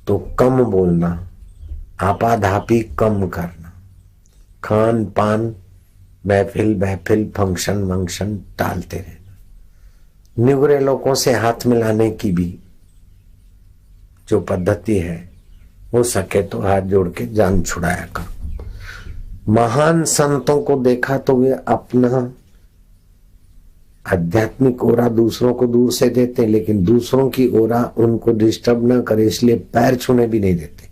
तो कम बोलना, आपाधापी कम करना, खान पान, महफिल बहफिल, फंक्शन वंक्शन टालते रहना। निगुरे लोगों से हाथ मिलाने की भी जो पद्धति है, हो सके तो हाथ जोड़ के जान छुड़ाया करो। महान संतों को देखा तो वे अपना आध्यात्मिक ओरा दूसरों को दूर से देते, लेकिन दूसरों की ओरा उनको डिस्टर्ब ना करे इसलिए पैर छूने भी नहीं देते।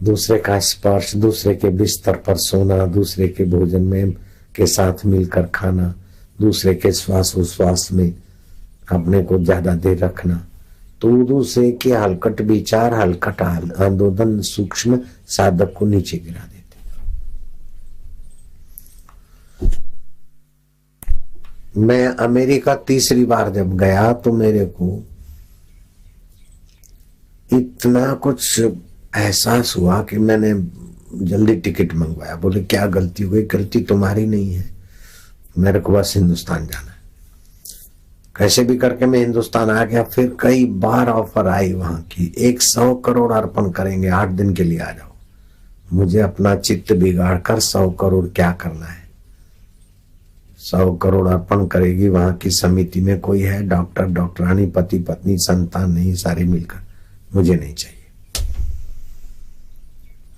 दूसरे का स्पर्श, दूसरे के बिस्तर पर सोना, दूसरे के भोजन में के साथ मिलकर खाना, दूसरे के श्वास उश्वास में अपने को ज्यादा देर रखना, तो दूसरे के हलकट विचार, हलकट आंदोलन सूक्ष्म साधक को नीचे गिरा देते। मैं अमेरिका तीसरी बार जब गया तो मेरे को इतना कुछ एहसास हुआ कि मैंने जल्दी टिकट मंगवाया। बोले क्या गलती हुई? गलती तुम्हारी नहीं है, मेरे को बस हिंदुस्तान जाना है। कैसे भी करके मैं हिंदुस्तान आ गया। फिर कई बार ऑफर आई वहां की, 100 करोड़ अर्पण करेंगे, 8 दिन के लिए आ जाओ। मुझे अपना चित्त बिगाड़ कर 100 करोड़ क्या करना है? 100 करोड़ अर्पण करेगी वहां की समिति में कोई है, डॉक्टर डॉक्टरानी, पति पत्नी, संतान नहीं, सारे मिलकर। मुझे नहीं चाहिए।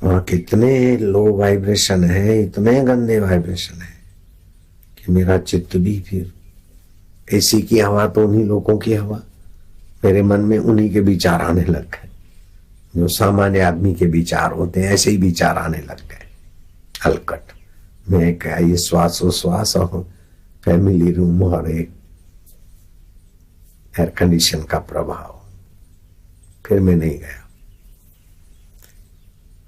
वहां कितने लो वाइब्रेशन है, इतने गंदे वाइब्रेशन है कि मेरा चित्त भी फिर, एसी की हवा तो उन्हीं लोगों की हवा, मेरे मन में उन्हीं के विचार आने लग गए जो सामान्य आदमी के विचार होते हैं, ऐसे ही विचार आने लग गए हलकट। मैं क्या ये श्वास और फैमिली रूम और एक एयर कंडीशन का प्रभाव। फिर मैं नहीं गया।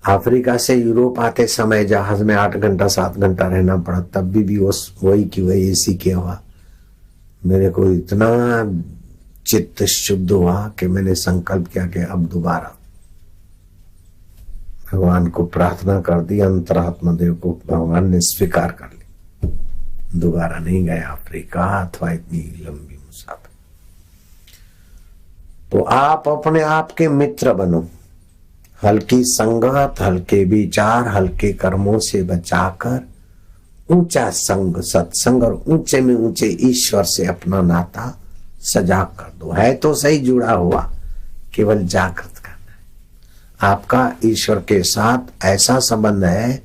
अफ्रीका से यूरोप आते समय जहाज में 8 घंटा 7 घंटा रहना पड़ा, तब भी वही की वही एसी की हवा। मेरे को इतना चित्त शुद्ध हुआ कि मैंने संकल्प किया कि अब दोबारा भगवान को प्रार्थना कर दी, अंतरात्मा देव को भगवान ने स्वीकार कर ली। दोबारा नहीं गया अफ्रीका अथवा इतनी लंबी मुसाफिर। तो आप अपने आप के मित्र बनो। हल्की संगत, हल्के विचार, हल्के कर्मों से बचाकर ऊंचा संग, सत्संग और ऊंचे में ऊंचे ईश्वर से अपना नाता सजाग कर दो। है तो सही जुड़ा हुआ, केवल जागृत करना है। आपका ईश्वर के साथ ऐसा संबंध है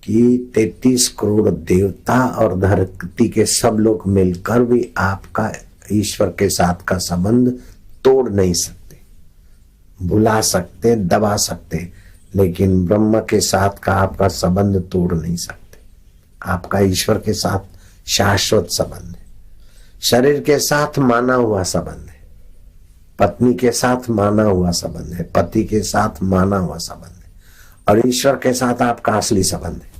कि 33 करोड़ देवता और धरती के सब लोग मिलकर भी आपका ईश्वर के साथ का संबंध तोड़ नहीं सकते। भुला सकते, दबा सकते, लेकिन ब्रह्म के साथ का आपका संबंध तोड़ नहीं सकते। आपका ईश्वर के साथ शाश्वत संबंध है। शरीर के साथ माना हुआ संबंध है, पत्नी के साथ माना हुआ संबंध है, पति के साथ माना हुआ संबंध है, और ईश्वर के साथ आपका असली संबंध है।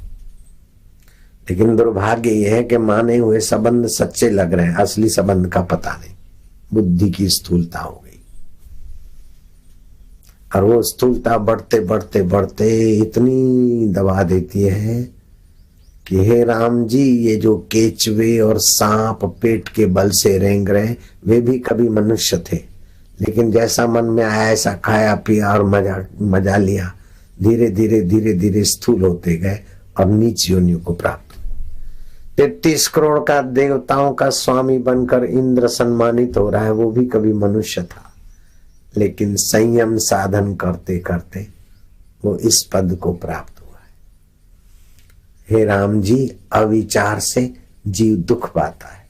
लेकिन दुर्भाग्य यह है कि माने हुए संबंध सच्चे लग रहे हैं, असली संबंध का पता नहीं। बुद्धि की स्थूलता हो गई, और वो स्थूलता बढ़ते बढ़ते बढ़ते इतनी दबा देती है कि हे राम जी, ये जो केचवे और सांप पेट के बल से रेंग रहे, वे भी कभी मनुष्य थे, लेकिन जैसा मन में आया ऐसा खाया पिया और मजा लिया। धीरे धीरे धीरे धीरे स्थूल होते गए और नीच योनियों को प्राप्त। 33 करोड़ का देवताओं का स्वामी बनकर इंद्र सम्मानित हो रहा है, वो भी कभी मनुष्य था, लेकिन संयम साधन करते करते वो इस पद को प्राप्त हुआ है। हे राम जी, अविचार से जीव दुख पाता है,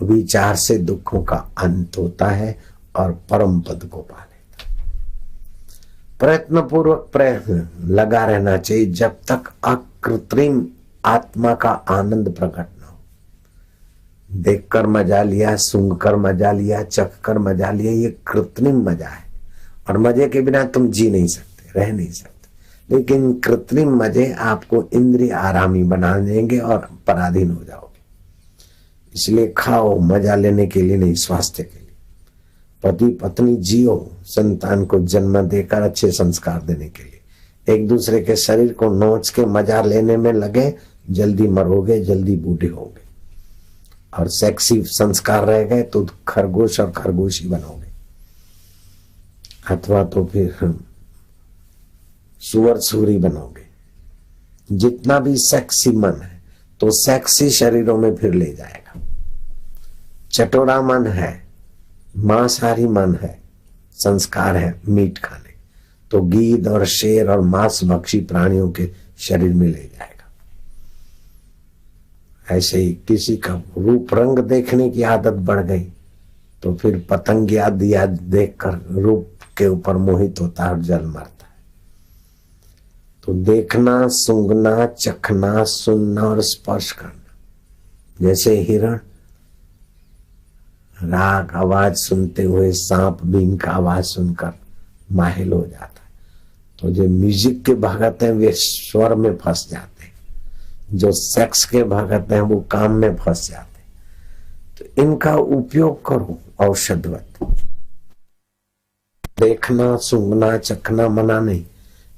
विचार से दुखों का अंत होता है और परम पद को पा लेता है। प्रयत्न पूर्वक प्रयत्न लगा रहना चाहिए जब तक अकृत्रिम आत्मा का आनंद प्रकट न हो। देखकर मजा लिया, सूंघकर मजा लिया, चखकर मजा लिया, ये कृत्रिम मजा है, और मजे के बिना तुम जी नहीं सकते, रह नहीं सकते। लेकिन कृत्रिम मजे आपको इंद्रिय आरामी बना देंगे और पराधीन हो जाओगे। इसलिए खाओ मजा लेने के लिए नहीं, स्वास्थ्य के लिए। पति पत्नी जियो, संतान को जन्म देकर अच्छे संस्कार देने के लिए। एक दूसरे के शरीर को नोच के मजा लेने में लगे, जल्दी मरोगे, जल्दी बूढ़े होगे। और सेक्सी संस्कार रह गए तो खरगोश और खरगोशी बनोगे। अथवा तो फिर सुअर सूरी बनोगे। जितना भी सेक्सी मन है तो सेक्सी शरीरों में फिर ले जाएगा। चटोरा मन है, मांसाहारी मन है, संस्कार है मीट खाने, तो गीद और शेर और मांस भक्षी प्राणियों के शरीर में ले जाएगा। ऐसे ही किसी का रूप रंग देखने की आदत बढ़ गई तो फिर पतंग या दिया देखकर रूप के ऊपर मोहित होता है और जल मरता है। तो देखना, सूंघना, चखना, सुनना और स्पर्श करना। जैसे हिरण राग आवाज सुनते हुए सांप बीन का आवाज सुनकर माहिल हो जाता है, तो जो म्यूजिक के भगत हैं वे स्वर में फंस जाते हैं, जो सेक्स के भगत हैं वो काम में फंस जाते हैं। तो इनका उपयोग करो औषधवत। देखना, सूंघना, चखना मना नहीं,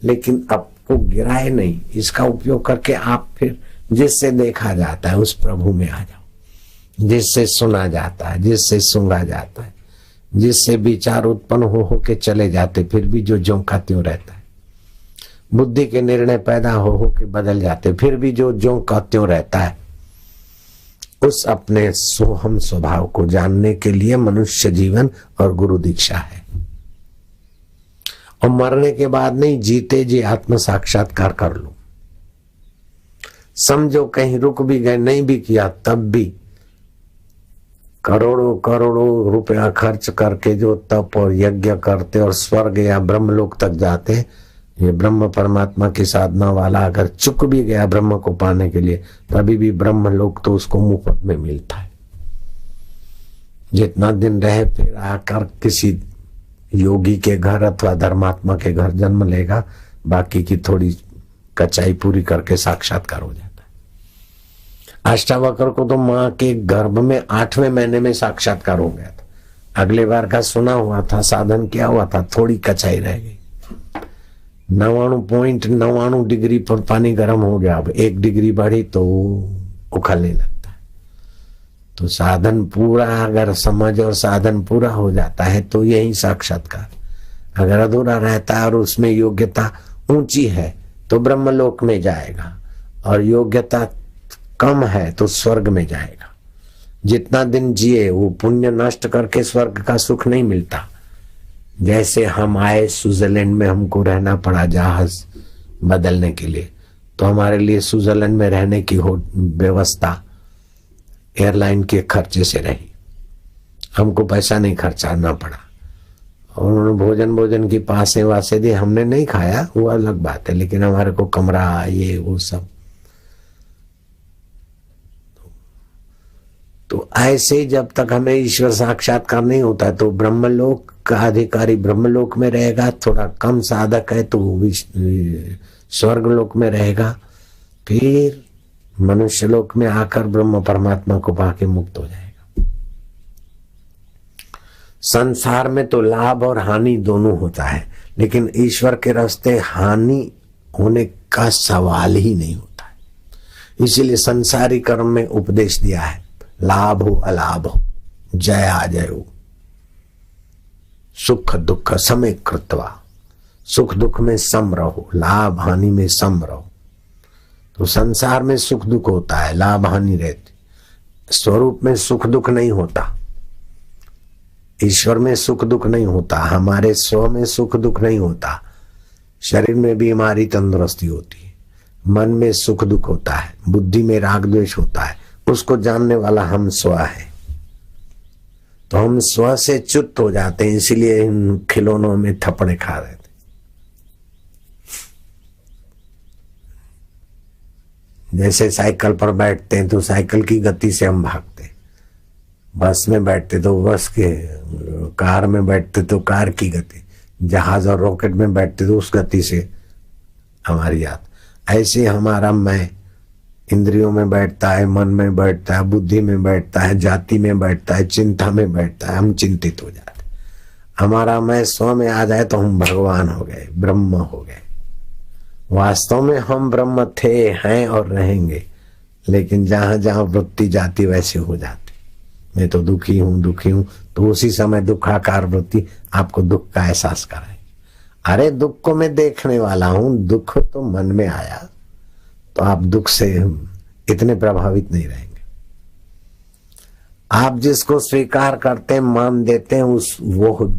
लेकिन आपको गिराए नहीं। इसका उपयोग करके आप फिर जिससे देखा जाता है उस प्रभु में आ जाओ, जिससे सुना जाता है, जिससे सूंघा जाता है, जिससे विचार उत्पन्न हो के चले जाते फिर भी जो ज्यों का त्यों रहता है। बुद्धि के निर्णय पैदा हो के बदल जाते फिर भी जो ज्यों का त्यों रहता है। उस अपने सोहम स्वभाव को जानने के लिए मनुष्य जीवन और गुरु दीक्षा है। और मरने के बाद नहीं, जीते जी आत्म साक्षात्कार कर लो। समझो कहीं रुक भी गए, नहीं भी किया, तब भी करोड़ों करोड़ों रुपया खर्च करके जो तप और यज्ञ करते और स्वर्ग या ब्रह्मलोक तक जाते, ये ब्रह्म परमात्मा की साधना वाला अगर चुक भी गया ब्रह्म को पाने के लिए, तभी भी ब्रह्मलोक तो उसको मुफ्त में मिलता है। जितना दिन रहे फिर आकर किसी योगी के घर अथवा धर्मात्मा के घर जन्म लेगा, बाकी की थोड़ी कचाई पूरी करके साक्षात्कार हो जाता है। अष्टावक्र को तो माँ के गर्भ में 8वें महीने में साक्षात्कार हो गया था। अगले बार का सुना हुआ था, साधन किया हुआ था, थोड़ी कचाई रह गई। 99.99 डिग्री पर पानी गर्म हो गया, अब 1 डिग्री बढ़ी तो उखलने लगता है। तो साधन पूरा अगर समझ और साधन पूरा हो जाता है तो यही साक्षात्कार। अगर अधूरा रहता है और उसमें योग्यता ऊंची है तो ब्रह्मलोक में जाएगा, और योग्यता कम है तो स्वर्ग में जाएगा। जितना दिन जिए वो पुण्य नष्ट करके स्वर्ग का सुख नहीं मिलता। जैसे हम आए स्विट्जरलैंड में, हमको रहना पड़ा जहाज बदलने के लिए, तो हमारे लिए स्विट्जरलैंड में रहने की व्यवस्था एयरलाइन के खर्चे से रही, हमको पैसा नहीं खर्चाना पड़ा। और उन्होंने भोजन की पासे वासे दी, हमने नहीं खाया वो अलग बात है, लेकिन हमारे को कमरा ये वो सब। तो ऐसे जब तक हमें ईश्वर साक्षात्कार नहीं होता तो ब्रह्मलोक का अधिकारी ब्रह्मलोक में रहेगा, थोड़ा कम साधक है तो स्वर्गलोक में रहेगा, फिर मनुष्य लोक में आकर ब्रह्म परमात्मा को पाके मुक्त हो जाएगा। संसार में तो लाभ और हानि दोनों होता है, लेकिन ईश्वर के रास्ते हानि होने का सवाल ही नहीं होता है। इसीलिए संसारी कर्म में उपदेश दिया है, लाभ हो अलाभ हो, जय अजय हो, सुख दुख समय कृत्वा, सुख दुख में सम रहो, लाभ हानि में सम रहो। तो संसार में सुख दुख होता है, लाभ हानि रहती, स्वरूप में सुख दुख नहीं होता, ईश्वर में सुख दुख नहीं होता, हमारे स्व में सुख दुख नहीं होता, शरीर में भी हमारी तंदुरुस्ती होती है, मन में सुख दुख होता है, बुद्धि में राग द्वेष होता है, उसको जानने वाला हम स्व है। तो हम स्व से च्युत हो जाते हैं, इसीलिए इन खिलौनों में थप्पड़े खा रहे थे। जैसे साइकिल पर बैठते हैं तो साइकिल की गति से हम भागते, बस में बैठते तो बस के, कार में बैठते तो कार की गति, जहाज और रॉकेट में बैठते तो उस गति से हमारी याद। ऐसे हमारा मैं इंद्रियों में बैठता है, मन में बैठता है, बुद्धि में बैठता है, जाति में बैठता है, चिंता में बैठता है, हम चिंतित हो जाते। हमारा मैं स्व में आ जाए तो हम भगवान हो गए, ब्रह्म हो गए। वास्तव में हम ब्रह्म थे, हैं और रहेंगे, लेकिन जहां जहां वृत्ति जाती वैसे हो जाती। मैं तो दुखी हूं दुखी हूं, तो उसी समय दुखाकार वृत्ति आपको दुख का एहसास कराए। अरे दुख को मैं देखने वाला हूं, दुख तो मन में आया, तो आप दुख से इतने प्रभावित नहीं रहेंगे। आप जिसको स्वीकार करते हैं, मान देते हैं, उस वो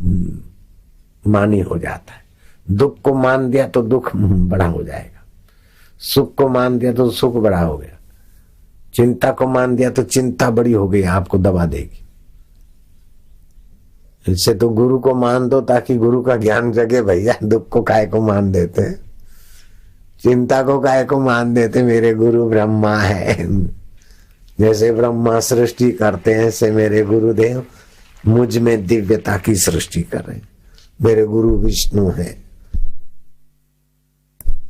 मानी हो जाता है। दुख को मान दिया तो दुख बड़ा हो जाएगा, सुख को मान दिया तो सुख बड़ा हो गया, चिंता को मान दिया तो चिंता बड़ी हो गई, आपको दबा देगी। इससे तो गुरु को मान दो ताकि गुरु का ज्ञान जगे। भैया दुख को काहे को मान देते, चिंता को काहे को मान देते, मेरे गुरु ब्रह्मा है। जैसे ब्रह्मा सृष्टि करते हैं, ऐसे मेरे गुरुदेव मुझ में दिव्यता की सृष्टि कर रहे हैं। मेरे गुरु विष्णु है,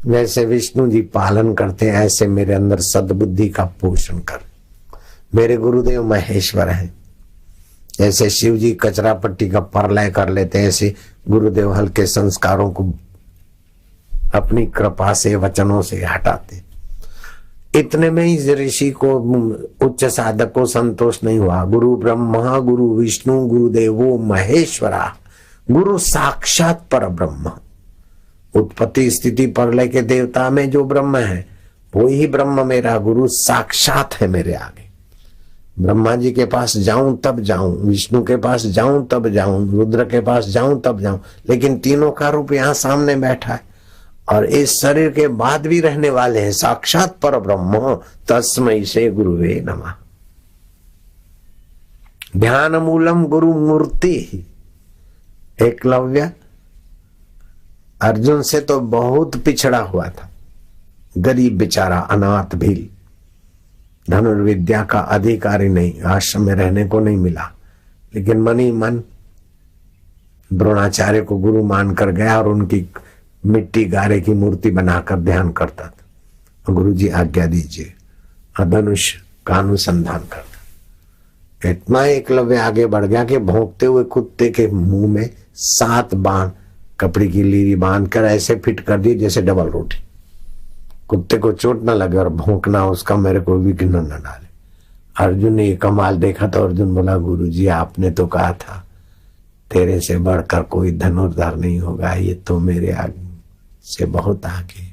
जैसे विष्णु जी पालन करते हैं, ऐसे मेरे अंदर सद्बुद्धि का पोषण कर। मेरे गुरुदेव महेश्वर हैं, जैसे शिव जी कचरा पट्टी का परलय कर लेते हैं, ऐसे गुरुदेव हल्के संस्कारों को अपनी कृपा से वचनों से हटाते। इतने में ही ऋषि को, उच्च साधक को संतोष नहीं हुआ। गुरु ब्रह्मा गुरु विष्णु गुरुदेवो महेश्वरा, गुरु साक्षात पर ब्रह्म। उत्पत्ति स्थिति प्रलय के देवता में जो ब्रह्म है वो ही ब्रह्म मेरा गुरु साक्षात है मेरे आगे। ब्रह्मा जी के पास जाऊं तब जाऊं, विष्णु के पास जाऊं तब जाऊं, रुद्र के पास जाऊं तब जाऊं, लेकिन तीनों का रूप यहाँ सामने बैठा है और इस शरीर के बाद भी रहने वाले हैं। साक्षात पर ब्रह्म तस्मै से गुरुवे नमः। ध्यान मूलम गुरु मूर्ति। एकलव्य अर्जुन से तो बहुत पिछड़ा हुआ था, गरीब बेचारा, अनाथ भील, धनुर्विद्या का अधिकारी नहीं, आश्रम में रहने को नहीं मिला, लेकिन मन ही मन द्रोणाचार्य को गुरु मानकर गया और उनकी मिट्टी गारे की मूर्ति बनाकर ध्यान करता था। गुरु जी आज्ञा दीजिए, धनुष का अनुसंधान करता। इतना एकलव्य आगे बढ़ गया कि भौंकते हुए कुत्ते के मुंह में 7 बाण कपड़े की लीरी बांध कर ऐसे फिट कर दी जैसे डबल रोटी। कुत्ते को चोट न लगे और भौंकना उसका मेरे को विघ्न न डाले। अर्जुन ने ये कमाल देखा तो अर्जुन बोला, गुरु जी आपने तो कहा था तेरे से बढ़कर कोई धनुर्धर नहीं होगा, ये तो मेरे आगे से बहुत आगे।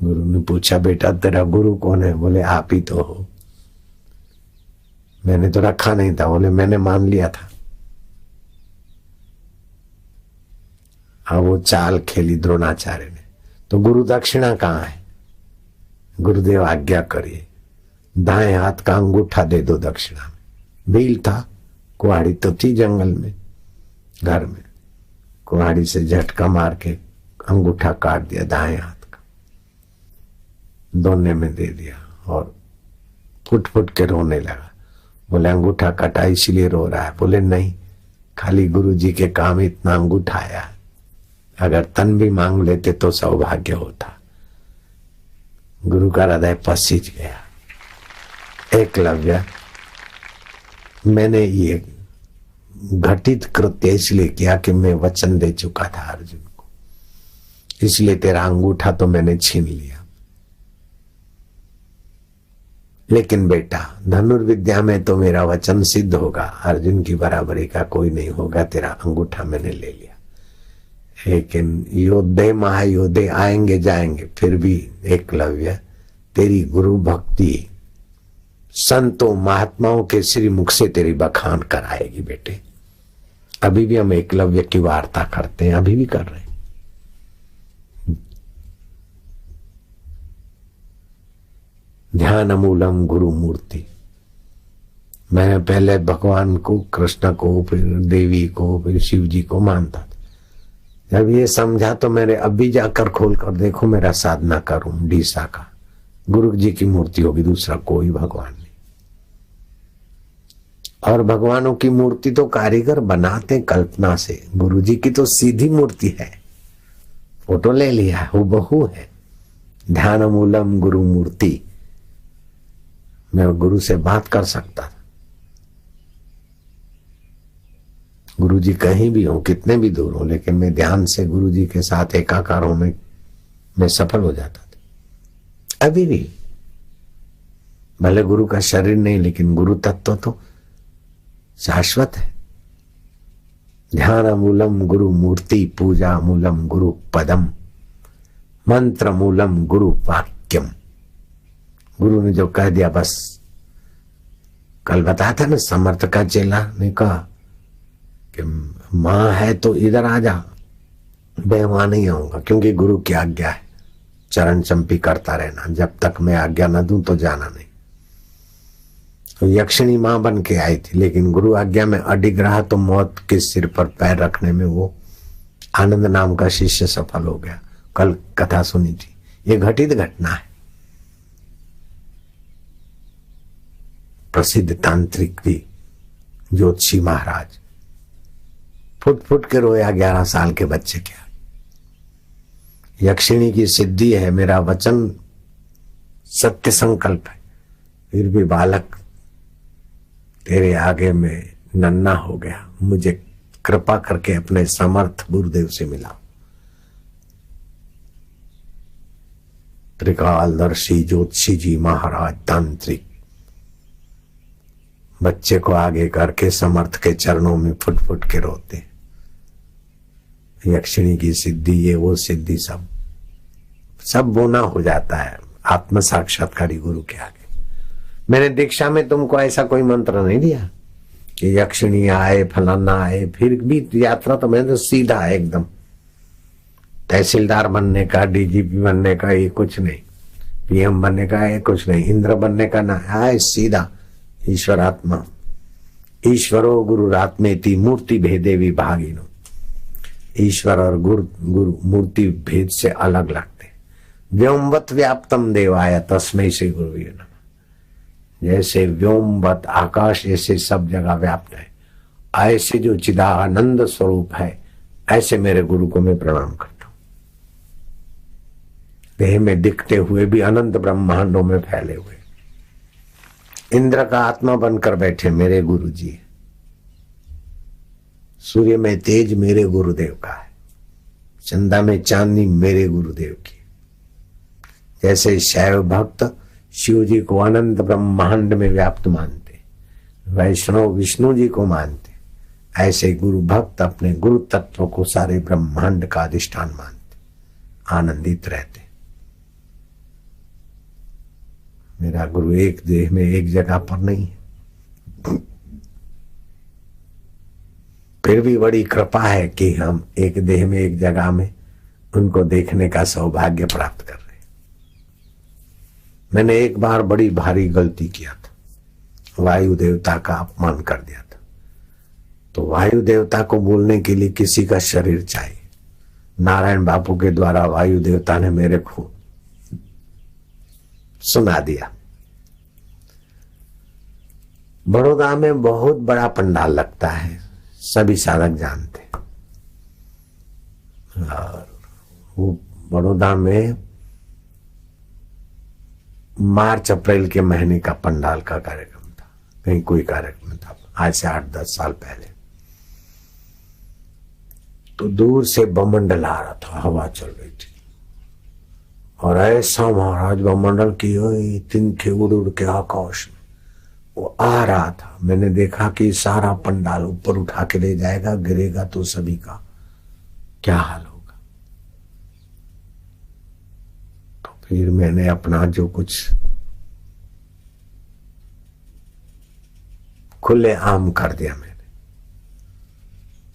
गुरु ने पूछा, बेटा तेरा गुरु कौन है? बोले आप ही तो हो। मैंने तो रखा नहीं था। बोले मैंने मान लिया था। अब वो चाल खेली द्रोणाचार्य ने। तो गुरु दक्षिणा कहाँ है? गुरुदेव आज्ञा करिए, दाएं हाथ का अंगूठा दे दो दक्षिणा में। भील था, कुहाड़ी तो थी जंगल में, घर में कुहाड़ी से झटका मार के अंगूठा काट दिया दाएं हाथ का, दोनों में दे दिया और फुट फुट के रोने लगा। बोले अंगूठा कटा इसलिए रो रहा है? बोले नहीं, खाली गुरु जी के काम इतना अंगूठा आया, अगर तन भी मांग लेते तो सौभाग्य होता। गुरु का हृदय पसीज गया। एकलव्य, मैंने ये घटित कृत्य इसलिए किया कि मैं वचन दे चुका था अर्जुन को, इसलिए तेरा अंगूठा तो मैंने छीन लिया। लेकिन बेटा धनुर्विद्या में तो मेरा वचन सिद्ध होगा, अर्जुन की बराबरी का कोई नहीं होगा, तेरा अंगूठा मैंने ले लिया। लेकिन योद्धे महायोद्धे आएंगे जाएंगे, फिर भी एकलव्य तेरी गुरु भक्ति संतों महात्माओं के श्री मुख से तेरी बखान कराएगी बेटे। अभी भी हम एकलव्य की वार्ता करते हैं, अभी भी कर रहे हैं। ध्यान मूलम गुरु मूर्ति। मैं पहले भगवान को, कृष्ण को, फिर देवी को, फिर शिव जी को मानता था। जब ये समझा तो मेरे अभी जाकर खोल कर देखो, मेरा साधना करूं डीसा का गुरु जी की मूर्ति होगी, दूसरा कोई भगवान नहीं। और भगवानों की मूर्ति तो कारीगर बनाते कल्पना से, गुरु जी की तो सीधी मूर्ति है, फोटो ले लिया, हूबहू है। ध्यान मूलम गुरु मूर्ति। मैं गुरु से बात कर सकता था। गुरु जी कहीं भी हो, कितने भी दूर हो, लेकिन मैं ध्यान से गुरु जी के साथ एकाकार होने में सफल हो जाता था। अभी भी भले गुरु का शरीर नहीं, लेकिन गुरु तत्व तो शाश्वत है। ध्यान मूलम गुरु मूर्ति, पूजा मूलम गुरु पदम, मंत्र मूलम गुरु वाक्यम। गुरु ने जो कह दिया बस। कल बताया था ना, समर्थ का चेला ने कहा कि मां है तो इधर आ जा, मैं वहां नहीं आऊंगा, क्योंकि गुरु की आज्ञा है। चरण चंपी करता रहना, जब तक मैं आज्ञा न दूं तो जाना नहीं। तो यक्षिणी मां बन के आई थी, लेकिन गुरु आज्ञा में अडिग रहा तो मौत के सिर पर पैर रखने में वो आनंद नाम का शिष्य सफल हो गया। कल कथा सुनी थी, ये घटित घटना है। प्रसिद्ध तांत्रिक भी ज्योतिषी महाराज फुट फुट के रोया 11 साल के बच्चे के। यक्षिणी की सिद्धि है, मेरा वचन सत्य संकल्प है, फिर भी बालक तेरे आगे में नन्हा हो गया, मुझे कृपा करके अपने समर्थ गुरुदेव से मिला। त्रिकालदर्शी ज्योतिषी जी महाराज तांत्रिक बच्चे को आगे करके समर्थ के चरणों में फुट फुट के रोते। यक्षिणी की सिद्धि, ये वो सिद्धि, सब बोना हो जाता है आत्म साक्षात्कारी गुरु के आगे। मैंने दीक्षा में तुमको ऐसा कोई मंत्र नहीं दिया कि यक्षिणी आए फलाना आए, फिर भी यात्रा तो मैंने तो सीधा है एकदम। तहसीलदार बनने का, डीजीपी बनने का ये कुछ नहीं, पीएम बनने का ये कुछ नहीं, इंद्र बनने का ना, आए सीधा ईश्वरात्मा। ईश्वरो गुरुरात्मेति मूर्ति भेदे विभागिनो। ईश्वर और गुरु मूर्ति भेद से अलग लगते। व्योमवत व्याप्तम देवाय तस्मै श्री गुरुवे नमः। जैसे व्योमवत आकाश ऐसे सब जगह व्याप्त है, ऐसे जो चिदानंद स्वरूप है, ऐसे मेरे गुरु को मैं प्रणाम करता हूं। देह में दिखते हुए भी अनंत ब्रह्मांडों में फैले हुए इंद्र का आत्मा बनकर बैठे मेरे गुरु जी। सूर्य में तेज मेरे गुरुदेव का है, चंदा में चांदनी मेरे गुरुदेव की। जैसे शैव भक्त शिव जी को अनंत ब्रह्मांड में व्याप्त मानते, वैष्णव विष्णु जी को मानते, ऐसे गुरु भक्त अपने गुरु तत्व को सारे ब्रह्मांड का अधिष्ठान मानते, आनंदित रहते। मेरा गुरु एक देह में एक जगह पर नहीं है, फिर भी बड़ी कृपा है कि हम एक देह में एक जगह में उनको देखने का सौभाग्य प्राप्त कर रहे। मैंने एक बार बड़ी भारी गलती किया था, वायु देवता का अपमान कर दिया था। तो वायु देवता को बोलने के लिए किसी का शरीर चाहिए। नारायण बापू के द्वारा वायु देवता ने मेरे को सुना दिया। बड़ौदा में बहुत बड़ा पंडाल लगता है, सभी साधक जानते। और वो बड़ौदा में मार्च अप्रैल के महीने का पंडाल का कार्यक्रम था, कहीं कोई कार्यक्रम था, आज से 8-10 साल पहले। तो दूर से बमंडल आ रहा था, हवा चल रही थी, और ऐसा महाराज बमंडल की तिनके उड़ उड़ के आकाश में वो आ रहा था। मैंने देखा कि सारा पंडाल ऊपर उठा के ले जाएगा, गिरेगा तो सभी का क्या हाल होगा। तो फिर मैंने अपना जो कुछ खुले आम कर दिया मैंने।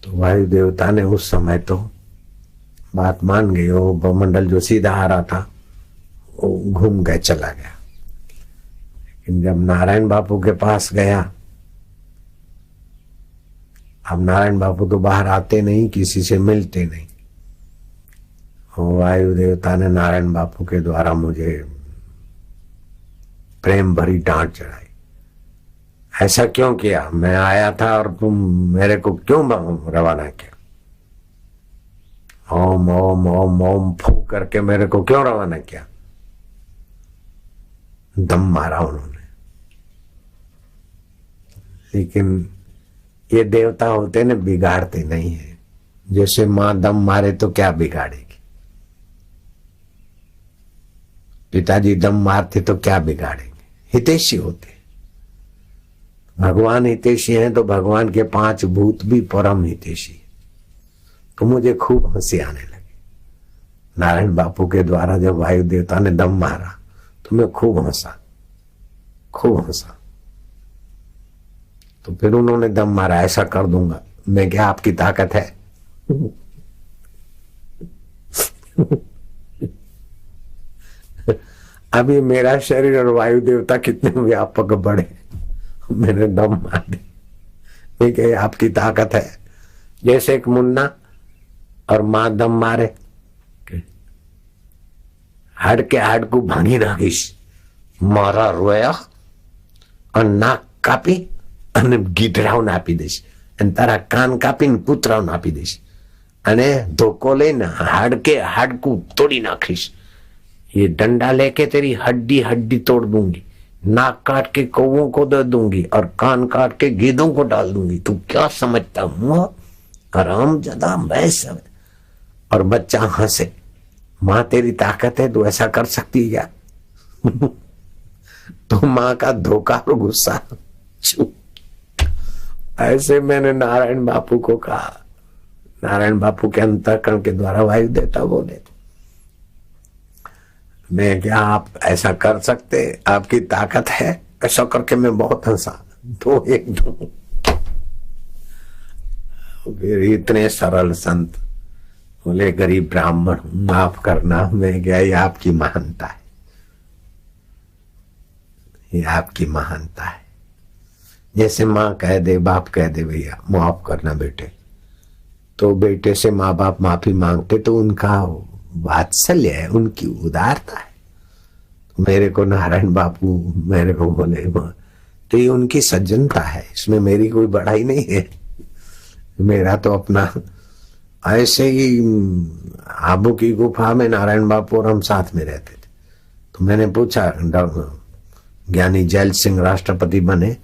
तो वायु देवता ने उस समय तो बात मान गई। वो बमंडल जो सीधा आ रहा था वो घूम गए, चला गया। लेकिन जब नारायण बापू के पास गया, अब नारायण बापू तो बाहर आते नहीं, किसी से मिलते नहीं। वायु देवता ने नारायण बापू के द्वारा मुझे प्रेम भरी डांट चढ़ाई। ऐसा क्यों किया? मैं आया था और तुम मेरे को क्यों रवाना किया? ओम ओम ओम ओम फूंक करके मेरे को क्यों रवाना किया? दम मारा उन्होंने। लेकिन ये देवता होते न, बिगाड़ते नहीं है। जैसे मां दम मारे तो क्या बिगाड़ेगी, पिताजी दम मारते तो क्या बिगाड़ेंगे, हितैषी होते। भगवान हितैषी हैं तो भगवान के 5 भूत भी परम हितैषी। तो मुझे खूब हंसी आने लगी। नारायण बापू के द्वारा जब वायु देवता ने दम मारा तो मैं खूब हंसा। तो फिर उन्होंने दम मारा, ऐसा कर दूंगा। मैं क्या आपकी ताकत है? अभी मेरा शरीर और वायु देवता कितने व्यापक बड़े, मैंने दम मार दी। मैं क्या आपकी ताकत है? जैसे एक मुन्ना और मां दम मारे, हड के हाड को भांगी नाखीश, मारा रोया और नाक कापी અને ગીઢરાውን આપી દઈશ અને તારા કાન કાપીને કૂતરાውን આપી દઈશ અને ધોકો લઈને હાડકે હાડકું તોડી નાખીશ। ये डंडा लेके तेरी हड्डी हड्डी तोड़ दूंगी, नाक काट के कौवों को दे दूंगी और कान काट के गीदों को डाल दूंगी। तू क्या समझता हुआ हरामजादा? मैं सब। और बच्चा हंसे, माँ तेरी ताकत है, तू ऐसा कर सकती है क्या? तो माँ का धोखा और गुस्सा चुप। ऐसे मैंने नारायण बापू को कहा। नारायण बापू के अंतःकरण के द्वारा वायु देवता बोले, मैं क्या आप ऐसा कर सकते? आपकी ताकत है? ऐसा करके मैं बहुत हंसा। तो एक दो फिर इतने सरल संत बोले, गरीब ब्राह्मण माफ करना। मैं क्या, ये आपकी महानता है, ये आपकी महानता है। जैसे माँ कह दे, बाप कह दे भैया माफ करना बेटे, तो बेटे से माँ बाप माफी मांगते तो उनका वात्सल्य है, उनकी उदारता है। तो मेरे को नारायण बापू मेरे को बोले, तो ये उनकी सज्जनता है, इसमें मेरी कोई बड़ाई नहीं है। मेरा तो अपना ऐसे ही आबू की गुफा में नारायण बापू और हम साथ में रहते थे। तो मैंने पूछा, ज्ञानी जैल सिंह राष्ट्रपति बने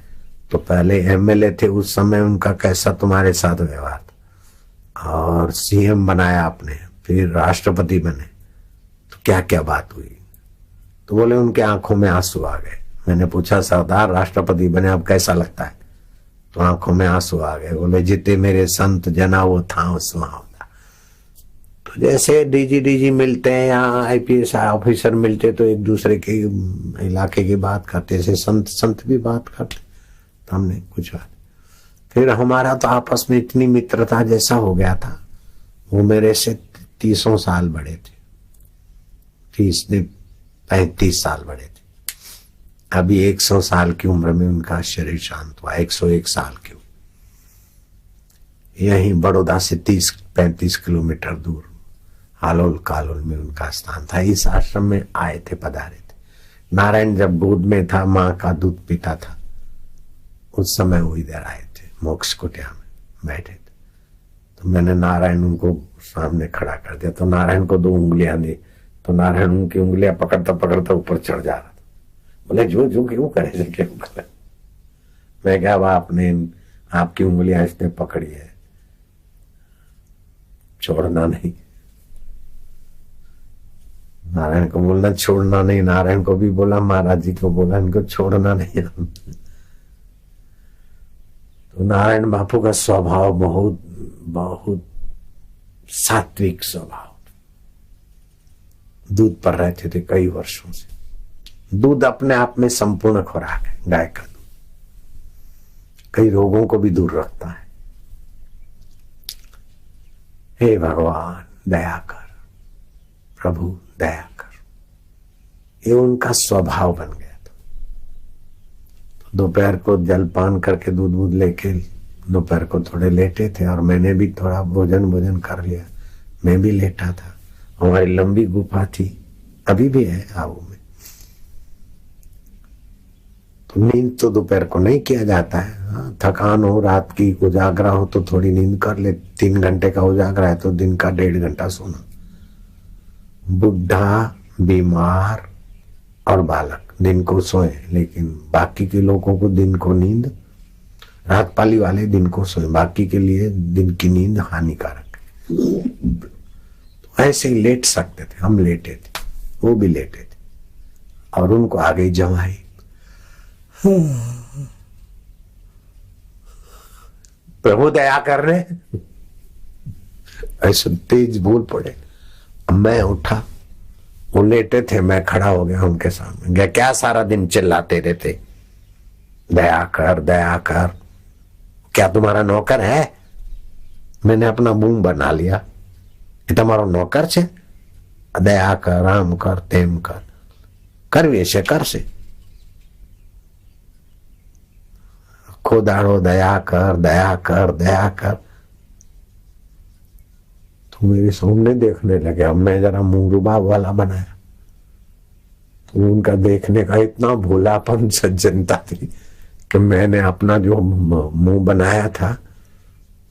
तो पहले एमएलए थे, उस समय उनका कैसा तुम्हारे साथ व्यवहार था? और सीएम बनाया आपने, फिर राष्ट्रपति बने तो क्या क्या बात हुई? तो बोले उनके आंखों में आंसू आ गए। मैंने पूछा, सरदार राष्ट्रपति बने अब कैसा लगता है? तो आंखों में आंसू आ गए। बोले जितने मेरे संत जना वो था सुहावना। तो जैसे डीजी मिलते हैं या आईपीएस ऑफिसर मिलते तो एक दूसरे के इलाके की बात करते, जैसे संत भी बात करते। तो हमने कुछ बात, फिर हमारा तो आपस में इतनी मित्रता जैसा हो गया था। वो मेरे से 30 साल बड़े थे, 35 साल बड़े थे। अभी 100 साल की उम्र में उनका शरीर शांत हुआ, 101 साल की। यहीं बड़ौदा से 30-35 किलोमीटर दूर हालोल कालोल में उनका स्थान था। इस आश्रम में आए थे, पधारे थे। नारायण जब गोद में था, माँ का दूध पीता था, उस समय वो इधर आए थे, मोक्ष कुटिया में बैठे थे। तो मैंने नारायण उनको सामने खड़ा कर दिया। तो नारायण को 2 उंगलियां दी। तो नारायण उनकी उंगलियां पकड़ता पकड़ता ऊपर चढ़ जा रहा था। बोले जो क्यों करे, क्यों करे? मैं क्या, आपने आपकी उंगलियां इसने पकड़ी है, छोड़ना नहीं। नारायण को बोलना छोड़ना नहीं, नारायण को भी बोला, महाराज जी को बोला, इनको छोड़ना नहीं। तो नारायण बापू का स्वभाव बहुत बहुत सात्विक स्वभाव। दूध पर रहते थे कई वर्षों से। दूध अपने आप में संपूर्ण खुराक है, गाय का दूध कई रोगों को भी दूर रखता है। हे भगवान दया कर, प्रभु दया कर, ये उनका स्वभाव बन गया था। तो दोपहर को जलपान करके दूध लेके दोपहर को थोड़े लेटे थे और मैंने भी थोड़ा भोजन कर लिया। मैं भी लेटा था। हमारी लंबी गुफा थी, अभी भी है आबू में। तो नींद तो दोपहर को नहीं किया जाता है। हाँ, थकान हो, रात की उजागरा हो तो थोड़ी नींद कर ले। 3 घंटे का उजागरा है तो दिन का 1.5 घंटा सोना। बुढ़ा, बीमार और बालक दिन को सोए, लेकिन बाकी के लोगों को दिन को नींद, रात पाली वाले दिन को सोए, बाकी के लिए दिन की नींद हानिकारक है। तो ऐसे ही लेट सकते थे, हम लेटे थे, वो भी लेटे थे और उनको आ गई जवाई। प्रभु दया करने। ऐसे तेज बोल पड़े। अब मैं उठा, वो लेटे थे, मैं खड़ा हो गया उनके सामने। गया, क्या सारा दिन चिल्लाते रहते दया कर दया कर, क्या तुम्हारा नौकर है? मैंने अपना मुंह बना लिया, ये तुम्हारो नौकर छे? दया कर, आम कर, तेम कर, करवी છે કરશે। खो दाड़ो दया कर दया कर दया कर। तो मेरे सामने देखने लगे। अब मैं जरा मुंह रुबाब वाला बनाया तो उनका देखने का इतना भोलापन सज्जनता थी कि मैंने अपना जो मुंह बनाया था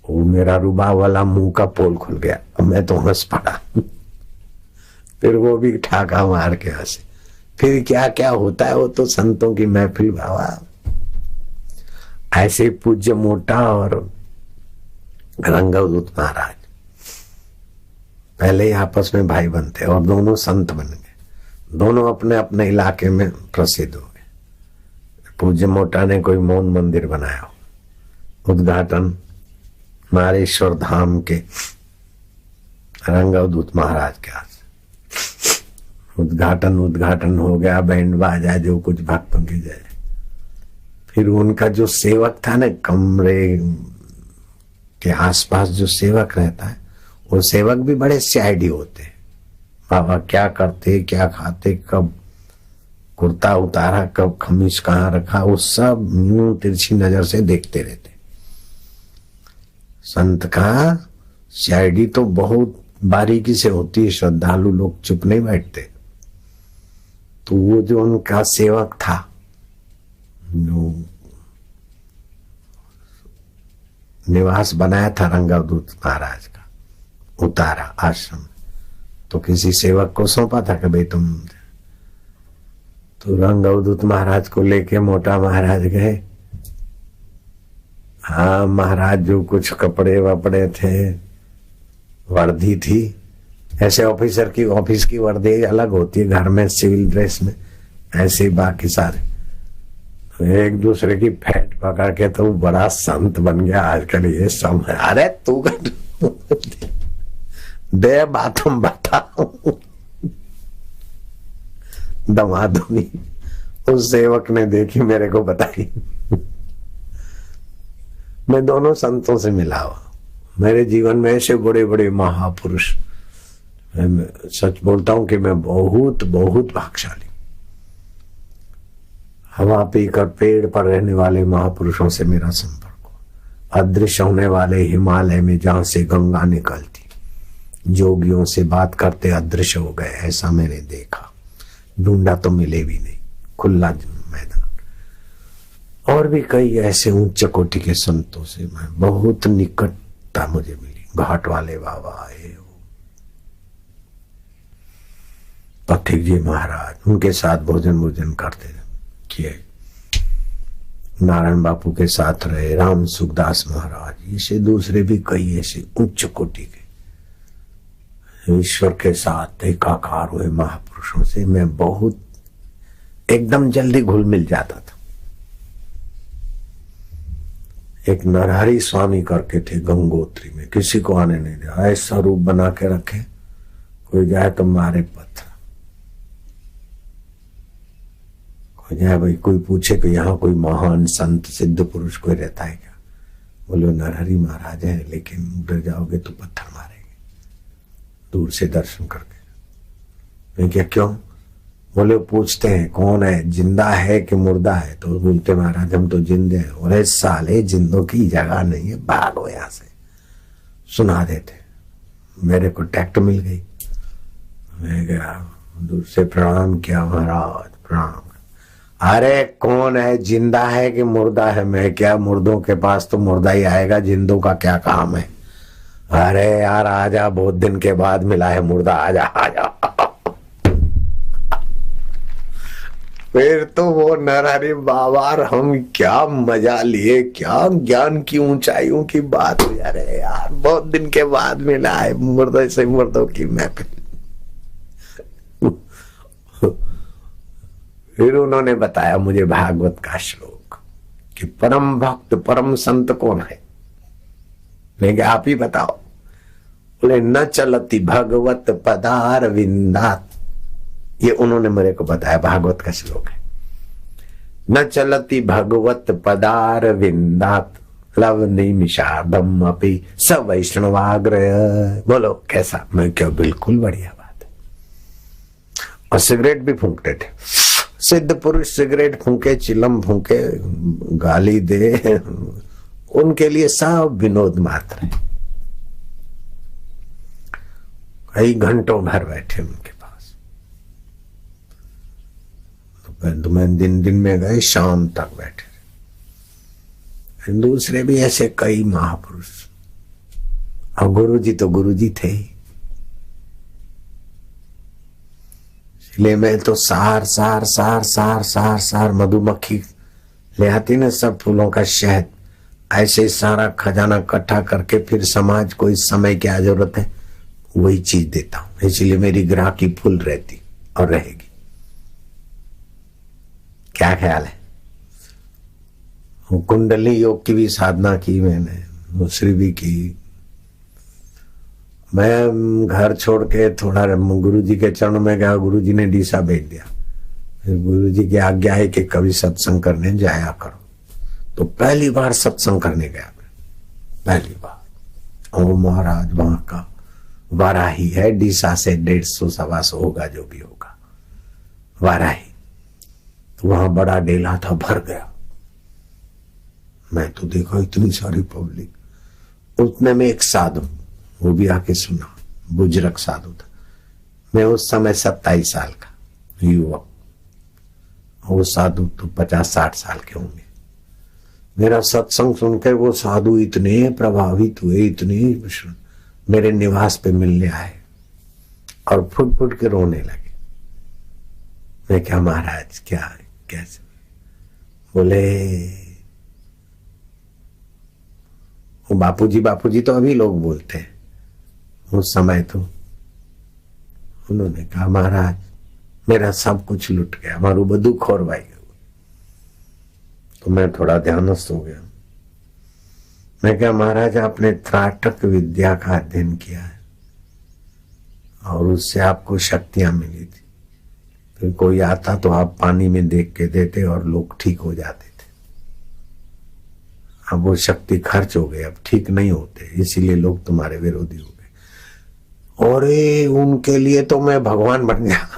वो मेरा रुबाब वाला मुंह का पोल खुल गया। अब मैं तो हंस पड़ा। फिर वो भी ठाका मार के हंसे। फिर क्या क्या होता है वो तो संतों की महफिल बाबा। ऐसे पूज्य मोटा और रंगवदूत महाराज पहले ही आपस में भाई बनते और दोनों संत बन गए। दोनों अपने अपने इलाके में प्रसिद्ध हो गए। पूज्य मोटा ने कोई मौन मंदिर बनाया, उद्घाटन मारेश्वर धाम के रंगवदूत महाराज के हाथ से उद्घाटन हो गया। बैंड बाजा जो कुछ भक्तों की जय। फिर उनका जो सेवक था ना, कमरे के आसपास जो सेवक रहता है, वो सेवक भी बड़े सीआईडी होते हैं। बाबा क्या करते, क्या खाते, कब कुर्ता उतारा, कब खमीस कहाँ रखा, वो सब यूं तिरछी नजर से देखते रहते। संत का सीआईडी तो बहुत बारीकी से होती है, श्रद्धालु लोग चुप नहीं बैठते। तो वो जो उनका सेवक था, जो निवास बनाया था रंगवदूत महाराज का, उतारा आश्रम, तो किसी सेवक को सौंपा था कि भाई तुम। तो रंगवदूत महाराज को लेके मोटा महाराज गए। हाँ महाराज, जो कुछ कपड़े वपड़े थे, वर्दी थी, ऐसे ऑफिसर की ऑफिस की वर्दी अलग होती है, घर में सिविल ड्रेस में, ऐसे ही बाकी सारे एक दूसरे की फैट पकड़ के तो बड़ा संत बन गया आजकल ये समय। अरे तू दे बात हम बताओ। दमादुनी उस सेवक ने देखी, मेरे को बताई। मैं दोनों संतों से मिला हुआ। मेरे जीवन में ऐसे बड़े बड़े महापुरुष, मैं सच बोलता हूं कि मैं बहुत बहुत भाग्यशाली। हवा पीकर पेड़ पर रहने वाले महापुरुषों से मेरा संपर्क हुआ। अदृश्य होने वाले हिमालय में जहां से गंगा निकलती, जोगियों से बात करते अदृश्य हो गए, ऐसा मैंने देखा। ढूंढा तो मिले भी नहीं, खुला मैदान। और भी कई ऐसे उच्च कोटि के संतों से मैं बहुत निकटता मुझे मिली। घाट वाले बाबा आए, पथिक जी महाराज, उनके साथ भोजन करते किए। नारायण बापू के साथ रहे, राम सुखदास महाराज, ऐसे दूसरे भी कई ऐसे उच्च कोटि के ईश्वर के साथ एकाकार हुए महापुरुषों से मैं बहुत एकदम जल्दी घुल मिल जाता था। एक नरहरि स्वामी करके थे गंगोत्री में, किसी को आने नहीं दिया। ऐसा रूप बना के रखे, कोई जाए तो मारे पत्थर। कोई जाए, भाई कोई पूछे कि यहाँ कोई महान संत सिद्ध पुरुष कोई रहता है क्या? बोले नरहरि महाराज है, लेकिन उधर जाओगे तो पत्थर मारेंगे दूर से दर्शन करके। मैं क्या क्यों? बोले पूछते हैं कौन है, जिंदा है कि मुर्दा है? तो बोलते महाराज हम तो जिंदे हैं। बोले साले जिंदों की जगह नहीं है, भागो यहाँ से। सुना देते। मेरे को टैक्ट मिल गई। मैं गया, दूर से प्रणाम किया, महाराज प्रणाम। अरे कौन है, जिंदा है कि मुर्दा है? मैं क्या, मुर्दों के पास तो मुर्दा ही आएगा, जिंदों का क्या काम है? अरे यार आजा, बहुत दिन के बाद मिला है मुर्दा, आजा आजा। फिर तो वो नरहरि बाबा, हम क्या मजा लिए, क्या ज्ञान की ऊंचाइयों की बात हुई। अरे यार बहुत दिन के बाद मिला है, मुर्दों से मुर्दों की महफिल। फिर उन्होंने बताया मुझे भागवत का श्लोक कि परम भक्त परम संत कौन है। मैं क्या आप ही बताओ। बोले न चलती भगवत पदार विंदात, ये उन्होंने मेरे को बताया, भागवत का श्लोक है। न चलती भगवत पदार विंदात लवनी निषादम अपि स वैष्णवाग्रह। बोलो कैसा? मैं क्या बिल्कुल बढ़िया बात है। और सिगरेट भी फूंकते थे, सिद्ध पुरुष सिगरेट फूंके, चिलम फूंके, गाली दे, उनके लिए सब विनोद मात्र है। कई घंटों भर बैठे उनके पास, तो मैं दिन में गए, शाम तक बैठे। दूसरे भी ऐसे कई महापुरुष, और गुरुजी तो गुरुजी थे। इसलिए मैं तो सार सार सार सार सार सार मधुमक्खी ले आती ना सब फूलों का शहद, ऐसे सारा खजाना इकट्ठा करके फिर समाज को इस समय क्या जरूरत है वही चीज देता हूं। इसलिए मेरी ग्राहकी फुल रहती और रहेगी। क्या ख्याल है? कुंडली योग की भी साधना की मैंने, दूसरी भी की। मैं घर छोड़ के थोड़ा गुरुजी के चरणों में गया, गुरुजी ने डीसा भेज दिया। फिर गुरुजी की आज्ञा है कि कभी सत्संग करने जाया करो। तो पहली बार सत्संग करने गया मैं, पहली बार। और महाराज वहां का वाराही है, डीसा से 150-125 होगा, जो भी होगा वाराही। तो वहां बड़ा डेला था, भर गया। मैं तो देखा इतनी सारी पब्लिक। उतने में एक साधु, वो भी आके सुना, बुजुर्ग साधु था। मैं उस समय 27 साल का युवक, वो साधु तो 50-60 साल के होंगे। मेरा सत्संग सुनकर वो साधु इतने प्रभावित हुए, इतने मेरे निवास पे मिलने आए और फुट फुट के रोने लगे। मैं क्या महाराज क्या कैसे? बोले वो बापूजी तो अभी लोग बोलते हैं, उस समय तो उन्होंने कहा महाराज मेरा सब कुछ लुट गया, मारू बधु खोरवाई गया। तो मैं थोड़ा ध्यानस्थ हो गया। मैं क्या महाराज आपने त्राटक विद्या का अध्ययन किया है और उससे आपको शक्तियां मिली थी। फिर कोई आता तो आप पानी में देख के देते और लोग ठीक हो जाते थे। अब वो शक्ति खर्च हो गई, अब ठीक नहीं होते, इसीलिए लोग तुम्हारे विरोधी हो गए। और उनके लिए तो मैं भगवान बन गया।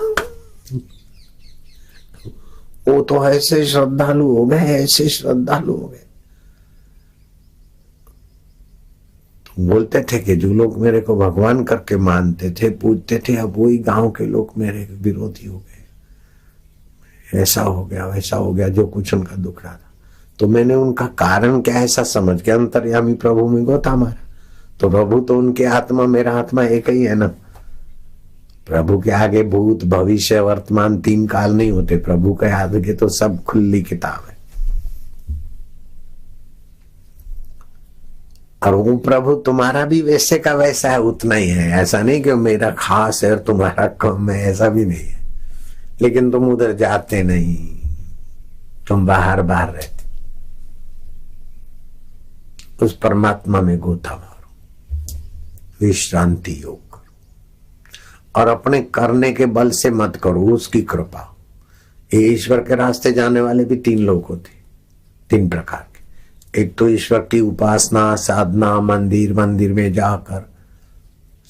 वो तो ऐसे श्रद्धालु हो गए, ऐसे श्रद्धालु हो गए। तो बोलते थे कि जो लोग मेरे को भगवान करके मानते थे, पूजते थे, अब वही गांव के लोग मेरे विरोधी हो गए। ऐसा हो गया, वैसा हो गया, जो कुछ उनका दुख रहा था। तो मैंने उनका कारण क्या ऐसा समझ के अंतर्यामी प्रभु में गोता मारा। तो प्रभु तो उनके आत्मा मेरा आत्मा एक ही है ना। प्रभु के आगे भूत भविष्य वर्तमान 3 काल नहीं होते, प्रभु के आगे तो सब खुली किताब है। और वो प्रभु तुम्हारा भी वैसे का वैसा है, उतना ही है। ऐसा नहीं कि मेरा खास है और तुम्हारा कम है, ऐसा भी नहीं है। लेकिन तुम उधर जाते नहीं, तुम बाहर बाहर रहते। उस परमात्मा में गोता मारो, विश्रांति योग करो, और अपने करने के बल से मत करो, उसकी कृपा। ये ईश्वर के रास्ते जाने वाले भी 3 लोग होते, 3 प्रकार के। एक तो ईश्वर की उपासना साधना, मंदिर में जाकर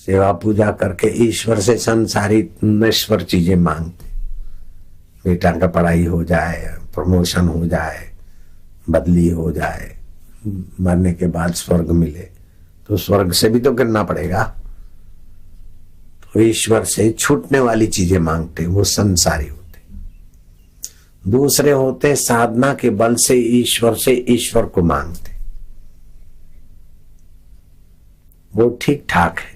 सेवा पूजा करके ईश्वर से संसारी नश्वर चीजें मांगते। बेटा का पढ़ाई हो जाए, प्रमोशन हो जाए, बदली हो जाए, मरने के बाद स्वर्ग मिले, तो स्वर्ग से भी तो गिरना पड़ेगा। तो ईश्वर से छूटने वाली चीजें मांगते, वो संसारी होते। दूसरे होते साधना के बल से ईश्वर को मांगते, वो ठीक ठाक है।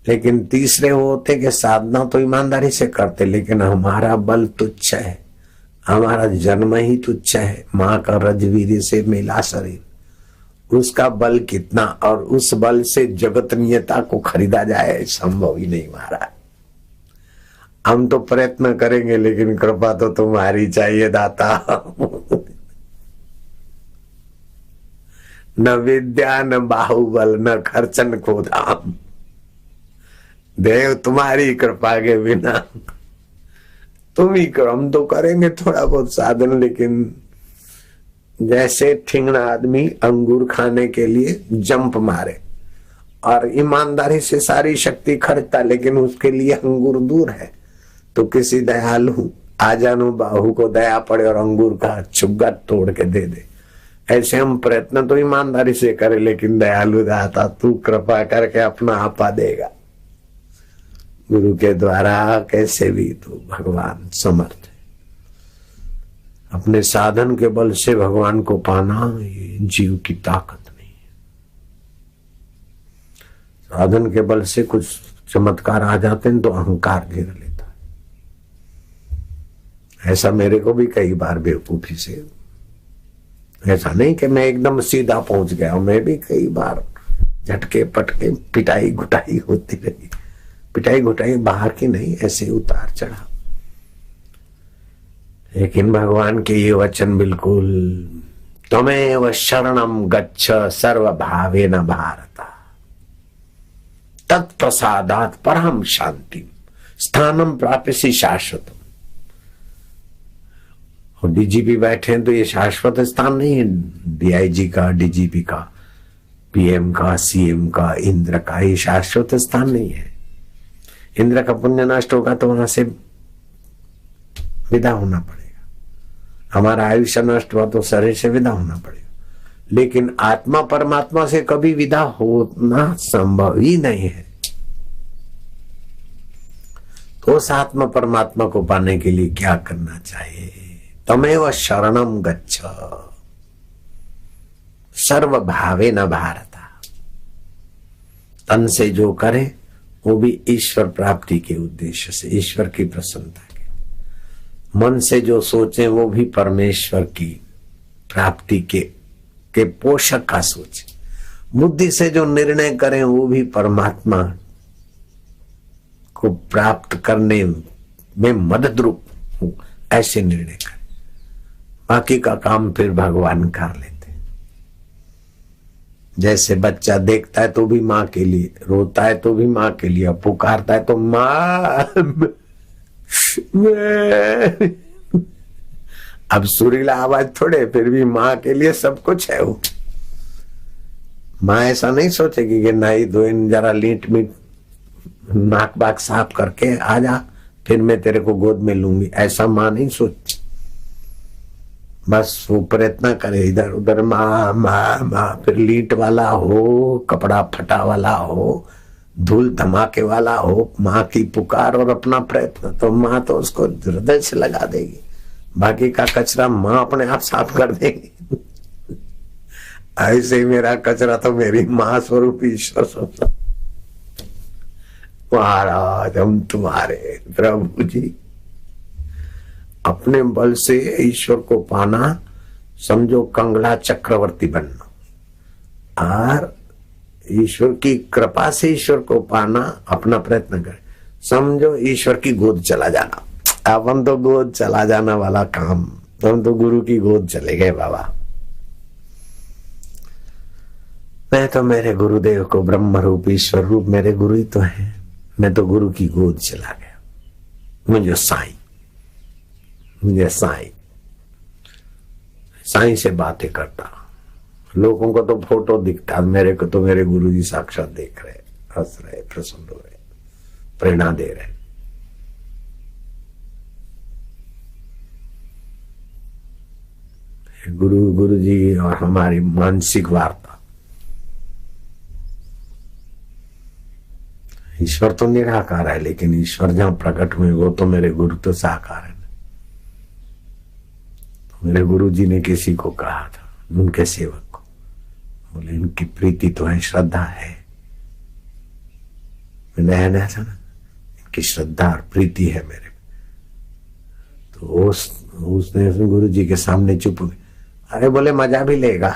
लेकिन तीसरे होते कि साधना तो ईमानदारी से करते, लेकिन हमारा बल तुच्छ है, हमारा जन्म ही तुच्छ है। मां का रजवीर से मिला शरीर, उसका बल कितना, और उस बल से जगतनीयता को खरीदा जाए, संभव ही नहीं महाराज। हम तो प्रयत्न करेंगे, लेकिन कृपा तो तुम्हारी चाहिए दाता। न विद्या न बाहुबल न खर्चन को धाम। देव तुम्हारी कृपा के बिना तुम ही करो, हम तो करेंगे थोड़ा बहुत साधन, लेकिन जैसे ठिंगना आदमी अंगूर खाने के लिए जंप मारे और ईमानदारी से सारी शक्ति खर्चता, लेकिन उसके लिए अंगूर दूर है, तो किसी दयालु आजानु बाहु को दया पड़े और अंगूर का चुग्गा तोड़ के दे दे। ऐसे हम प्रयत्न तो ईमानदारी से करें, लेकिन दयालु दाता तू कृपा करके अपना आपा देगा। गुरु के द्वारा कैसे भी तू भगवान समर्थ है। अपने साधन के बल से भगवान को पाना ये जीव की ताकत नहीं है। साधन के बल से कुछ चमत्कार आ जाते हैं तो अहंकार घेर लेता है। ऐसा मेरे को भी कई बार बेवकूफी से, ऐसा नहीं कि मैं एकदम सीधा पहुंच गया, मैं भी कई बार झटके पटके पिटाई घुटाई होती रही। पिटाई घुटाई बाहर की नहीं, ऐसे उतार चढ़ा, लेकिन भगवान के ये वचन बिल्कुल, त्वमेव शरणम गच्छ सर्वभावेन भारत तत्प्रसादात् परम शांति स्थानम प्राप्यसि शाश्वतम। और डीजीपी बैठे हैं तो ये शाश्वत स्थान नहीं है डीआईजी का, डीजीपी का, पीएम का, सीएम का, इंद्र का, ये शाश्वत स्थान नहीं है। इंद्र का पुण्य नष्ट होगा तो वहां से विदा होना पड़ेगा, हमारा आयुष्य नष्ट हुआ तो शरीर से विदा होना पड़ेगा, लेकिन आत्मा परमात्मा से कभी विदा होना संभव ही नहीं है। तो उस आत्मा परमात्मा को पाने के लिए क्या करना चाहिए? तमेव शरणम गच्छ सर्व भावे न भारत। तन से जो करे वो भी ईश्वर प्राप्ति के उद्देश्य से, ईश्वर की प्रसन्नता के। मन से जो सोचे वो भी परमेश्वर की प्राप्ति के पोषक का सोचे। बुद्धि से जो निर्णय करें वो भी परमात्मा को प्राप्त करने में मदद रूप हो, ऐसे निर्णय करें। बाकी का काम फिर भगवान कर लेते। जैसे बच्चा देखता है तो भी माँ के लिए, रोता है तो भी माँ के लिए, पुकारता है तो माँ। अब सुरीला आवाज थोड़े, फिर भी माँ के लिए सब कुछ है वो। माँ ऐसा नहीं सोचेगी कि नहीं दो जरा लीट मीट नाक बाक साफ करके आ जा, फिर मैं तेरे को गोद में लूंगी, ऐसा माँ नहीं सोचती। बस वो प्रयत्न करे इधर उधर, माँ माँ माँ, फिर लीट वाला हो, कपड़ा फटा वाला हो, धूल धमाके वाला हो, माँ की पुकार और अपना प्रयत्न, तो माँ तो उसको हृदय से लगा देगी। बाकी का कचरा माँ अपने आप साफ कर देगी। ऐसे ही मेरा कचरा तो मेरी माँ स्वरूप ईश्वर स्वरूप। महाराज हम तुम्हारे प्रभु जी। अपने बल से ईश्वर को पाना समझो कंगला चक्रवर्ती बनना, और ईश्वर की कृपा से ईश्वर को पाना अपना प्रयत्न कर समझो ईश्वर की गोद चला जाना। अपन तो गोद चला जाना वाला काम, हम तो गुरु की गोद चले गए बाबा। मैं तो मेरे गुरुदेव को ब्रह्म रूप ईश्वर रूप मेरे गुरु ही तो है, मैं तो गुरु की गोद चला गया। मुझे साईं से बातें करता, लोगों को तो फोटो दिखता, मेरे को तो मेरे गुरु जी साक्षात देख रहे, हंस रहे, प्रसन्न हो रहे, प्रेरणा दे रहे। गुरु जी और हमारी मानसिक वार्ता। ईश्वर तो निराकार है, लेकिन ईश्वर जहां प्रकट हुए वो तो मेरे गुरु तो साकार है। तो मेरे गुरु जी ने किसी को कहा था, उनके सेवक को, बोले इनकी प्रीति तो है, श्रद्धा है। नया नया था ना, इनकी श्रद्धा और प्रीति है मेरे। तो उसने गुरु जी के सामने चुप हो गए। अरे बोले मजा भी लेगा।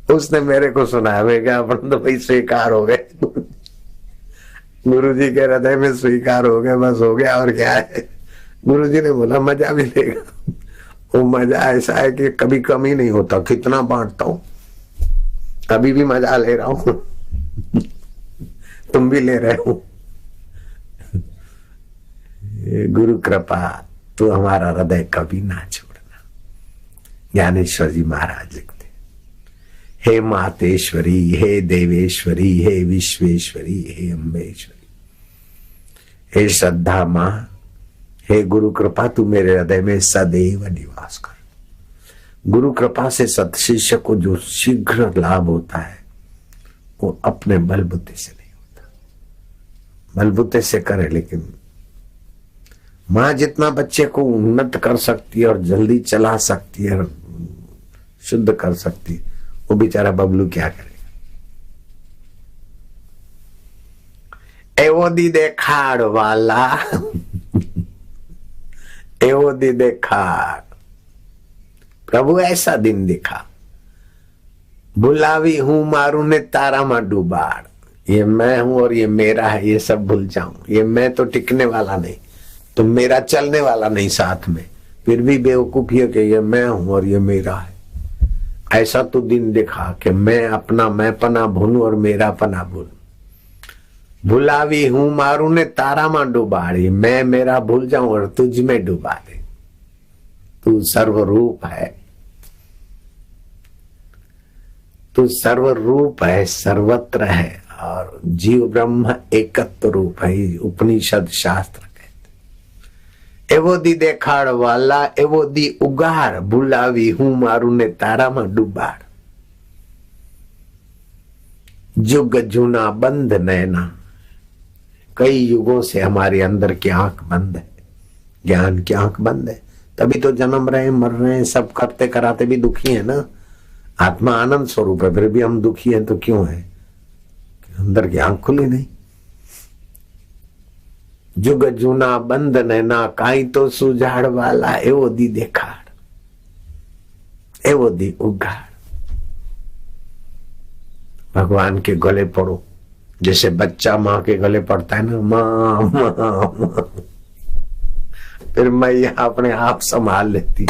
उसने मेरे को सुनाया, मैं क्या अपन तो भाई स्वीकार हो गए, गुरु जी के हृदय में स्वीकार हो गए, बस हो गया और क्या है। गुरु जी ने बोला मजा भी लेगा। वो मजा ऐसा है कि कभी कमी नहीं होता, कितना बांटता हूं, अभी भी मजा ले रहा हूं तुम भी ले रहे हो। गुरु कृपा तू हमारा हृदय कभी ना छोड़ना। ज्ञानेश्वर जी महाराज लिखते, हे मातेश्वरी, हे देवेश्वरी, हे विश्वेश्वरी, हे अम्बेश्वरी, हे श्रद्धा मां, हे गुरु कृपा तू मेरे हृदय में सदैव निवास कर। गुरु कृपा से सत्शिष्य को जो शीघ्र लाभ होता है वो अपने बलबूते से नहीं होता, बलबूते से करे। लेकिन मां जितना बच्चे को उन्नत कर सकती है और जल्दी चला सकती है और शुद्ध कर सकती है, वो बेचारा बबलू क्या करेगा। एवो दी देखाड़ वाला एवो दी देखाड़, प्रभु ऐसा दिन दिखा, बुलावी हूं मारू ने तारा में डूबाड़। ये मैं हूं और ये मेरा है, ये सब भूल जाऊं। ये मैं तो टिकने वाला नहीं, तो मेरा चलने वाला नहीं साथ में, फिर भी बेवकूफी है कि ये मैं हूं और ये मेरा है। ऐसा तो दिन दिखा कि मैं अपना मैं पना भूलूं और मेरा पना भूलूं। भुलावी हूं मारू ने तारा में डुबाड़ी, मैं मेरा भूल जाऊं और तुझ में डुबा दे। तू सर्वरूप है, तू सर्वरूप है, सर्वत्र है और जीव ब्रह्म एकत्व रूप है, उपनिषद शास्त्र कहते। एवो दी देखाड़ वाला, एवो दी उगाड़, बुलावी हूं मारू ने तारा में डुबाड़। जुग जूना बंद नैना, कई युगों से हमारे अंदर की आंख बंद है, ज्ञान की आंख बंद है, तभी तो जन्म रहे मर रहे हैं, सब करते कराते भी दुखी है ना। आत्मा आनंद स्वरूप है, फिर भी हम दुखी हैं तो क्यों है? अंदर की आंख खुली नहीं। जुग जूना बंद नैना, काई तो सुझाड़ वाला, एवो दी देखाड़, एवो दी उगाड़। भगवान के गले पड़ो, जैसे बच्चा माँ के गले पड़ता है ना, माँ माँ माँ, फिर मैया अपने आप संभाल लेती।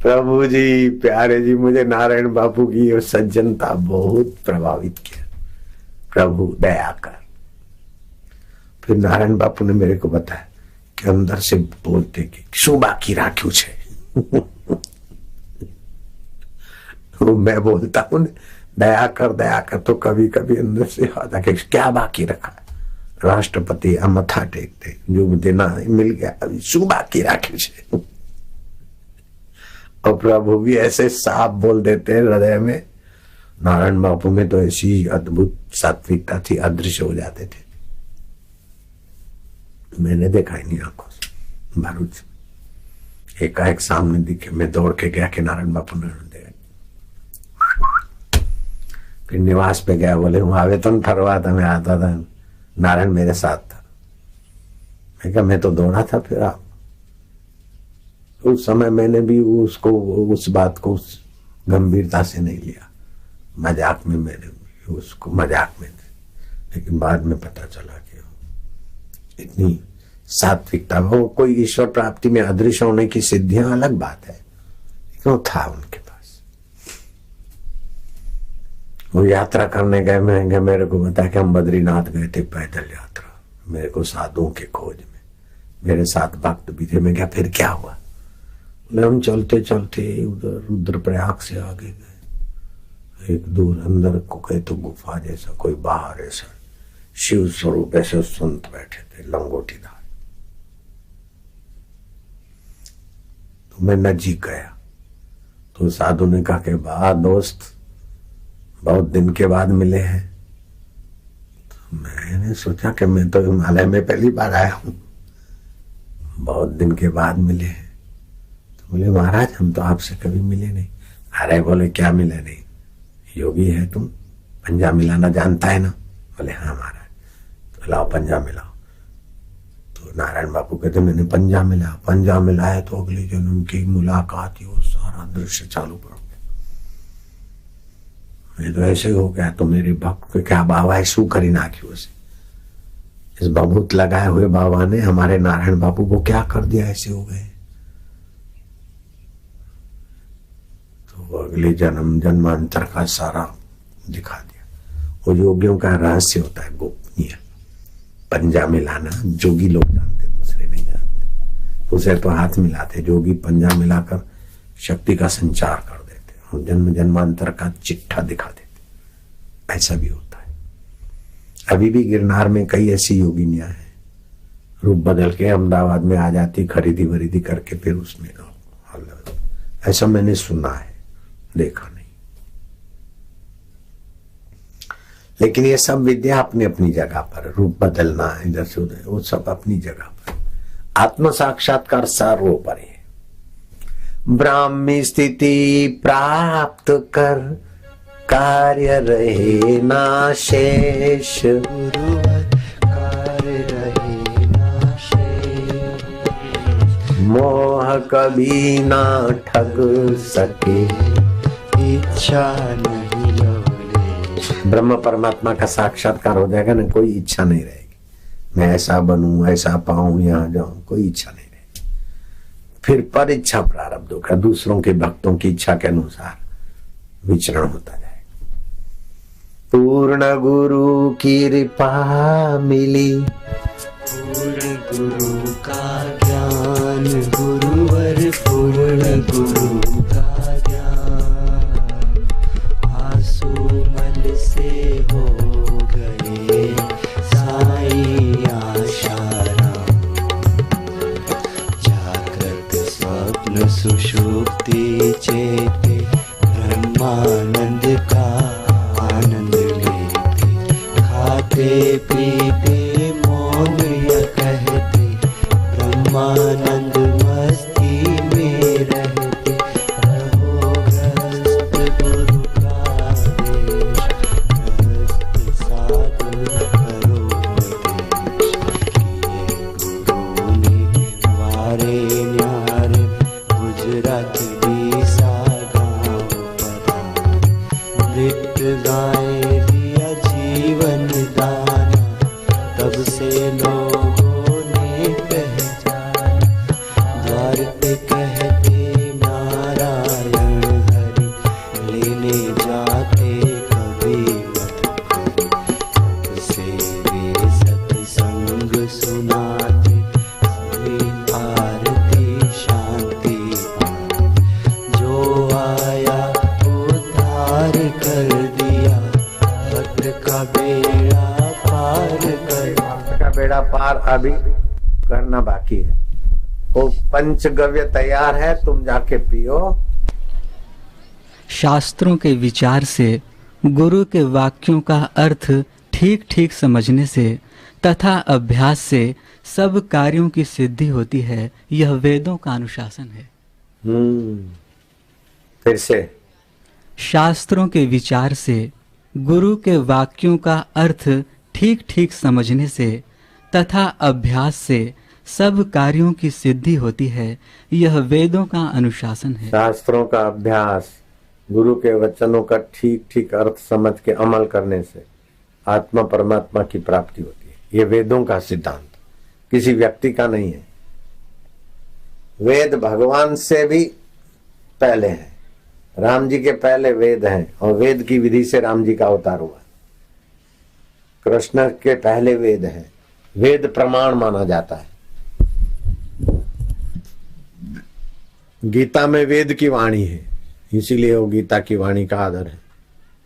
प्रभु जी, प्यारे जी, मुझे नारायण बापू की ये सज्जनता बहुत प्रभावित किया। प्रभु दया कर। फिर नारायण बापू ने मेरे को बताया कि अंदर से बोलते कि शू बाकी राख्यू छे मैं बोलता हूं दया कर, तो कभी कभी अंदर से आता कि क्या बाकी रखा। राष्ट्रपति मथा टेकते, जो मुझे ना मिल गया, अभी शू बाकी राख्यू छे। और प्रभु भी ऐसे साफ बोल देते हैं हृदय में। नारायण बापू में तो ऐसी अद्भुत सात्विकता थी, अदृश्य हो जाते थे। मैंने देखा ही नहीं आंखों से। भरूच एकाएक सामने दिखे, मैं दौड़ के गया कि नारायण बापू ने देखा। फिर निवास पे गया, बोले हूँ आवे तो ठरवा था, मैं आता था, नारायण मेरे साथ था। मैं कहा मैं तो दौड़ा था। फिर आप उस समय मैंने भी उसको उस बात को उस गंभीरता से नहीं लिया, मजाक में मैंने उसको मजाक में, लेकिन बाद में पता चला कि इतनी सात्विकता, वो कोई ईश्वर प्राप्ति में अदृश्य होने की सिद्धियां अलग बात है, क्यों था उनके पास। वो यात्रा करने गए, मेरे को बताया कि हम बद्रीनाथ गए थे पैदल यात्रा, मेरे को साधुओं के खोज में, मेरे साथ भक्त भी थे। मैं क्या फिर क्या हुआ? हम चलते चलते उधर रुद्रप्रयाग से आगे गए, एक दूर अंदर को गए तो गुफा जैसा, कोई बाहर ऐसा शिव स्वरूप ऐसे संत बैठे थे लंगोटीदार। तो मैं नजीक गया तो साधु ने कहा कि वाह दोस्त, बहुत दिन के बाद मिले हैं। तो मैंने सोचा कि मैं तो हिमालय में पहली बार आया हूं, बहुत दिन के बाद मिले हैं। बोले महाराज हम तो आपसे कभी मिले नहीं। अरे बोले क्या मिले नहीं, योगी है तुम, पंजा मिलाना जानता है ना? बोले हाँ महाराज। तो लाओ पंजा मिलाओ। तो नारायण बापू कहते मैंने पंजा मिलाया, पंजा मिलाया तो अगले जन्म की मुलाकात ही वो सारा दृश्य चालू पड़ गया। मैं तो ऐसे हो गया। तो मेरे भक्त को क्या बाबा है शू करी नाख्यू से, इस बभूत लगाए हुए बाबा ने हमारे नारायण बापू को क्या कर दिया, ऐसे हो गए। तो अगले जन्म जन्मांतर का सारा दिखा दिया। वो योगियों का रहस्य होता है गोपनीय, पंजा मिलाना जोगी लोग जानते, दूसरे नहीं जानते। उसे तो हाथ मिलाते, जोगी पंजा मिलाकर शक्ति का संचार कर देते और जन्म जन्मांतर का चिट्ठा दिखा देते। ऐसा भी होता है। अभी भी गिरनार में कई ऐसी योगिनियां हैं, रूप बदल के अहमदाबाद में आ जाती, खरीदी वरीदी करके फिर उसमें ऐसा मैंने सुना है, देखा नहीं। लेकिन ये सब विद्या अपनी अपनी जगह पर, रूप बदलना इधर से उधर, वो सब अपनी जगह पर। आत्म साक्षात्कार सर्वोपरि है। ब्राह्मी स्थिति प्राप्त कर कार्य रहे ना शेष, गुरुवर कार्य रहे ना शेष, मोह कभी ना ठग सके, इच्छा नहीं लवलेश। ब्रह्म परमात्मा का साक्षात्कार हो जाएगा ना, कोई इच्छा नहीं रहेगी, मैं ऐसा बनूं, ऐसा पाऊं, यहां जाऊं, कोई इच्छा नहीं रहेगी। फिर पर इच्छा प्रारब्ध होगा, दूसरों के भक्तों की इच्छा के अनुसार विचरण होता जाएगा। पूर्ण गुरु की कृपा मिली, पूर्ण गुरु का ज्ञान, गुरुवर पूर्ण गुरु का ज्ञान, आंसू मन से हो गए साईं आशाराम, जागृत स्वप्न सुषुप्ति चेते ब्रह्मानंद का आनंद लेते, खाते पीते मौन या कहते, ब्रह्मानंद मस्ती में रहते, रहो ग्रस्त गुरु का देश, ग्रस्त साधु करो उपदेश, किए गुरु ने वारे न्यारे, गुजरात डीसा गाँव पधारे, नृत्य गाए दिया जीवन दाना, तब से लोगों ने पहचाना, द्वार पे कहते नारायण हरि, लेने जाते कभी मत करो, तब से वे सत्संग सुनाते, सभी आरती शांति पाए, जो आया उद्धार कर दिया, भक्त का बेड़ा पार कर, भक्त का बेड़ा पार अभी करना बाकी है। वो पंचगव्य तैयार है, तुम जाके पियो। शास्त्रों के विचार से, गुरु के वाक्यों का अर्थ ठीक ठीक समझने से तथा अभ्यास से सब कार्यों की सिद्धि होती है। यह वेदों का अनुशासन है। फिर से, शास्त्रों के विचार से, गुरु के वाक्यों का अर्थ ठीक ठीक समझने से तथा अभ्यास से सब कार्यों की सिद्धि होती है। यह वेदों का अनुशासन है। शास्त्रों का अभ्यास, गुरु के वचनों का ठीक ठीक अर्थ समझ के अमल करने से आत्मा परमात्मा की प्राप्ति होती है। ये वेदों का सिद्धांत, किसी व्यक्ति का नहीं है। वेद भगवान से भी पहले है, राम जी के पहले वेद हैं और वेद की विधि से राम जी का अवतार हुआ। कृष्ण के पहले वेद है, वेद प्रमाण माना जाता है। गीता में वेद की वाणी है, इसीलिए वो गीता की वाणी का आदर है।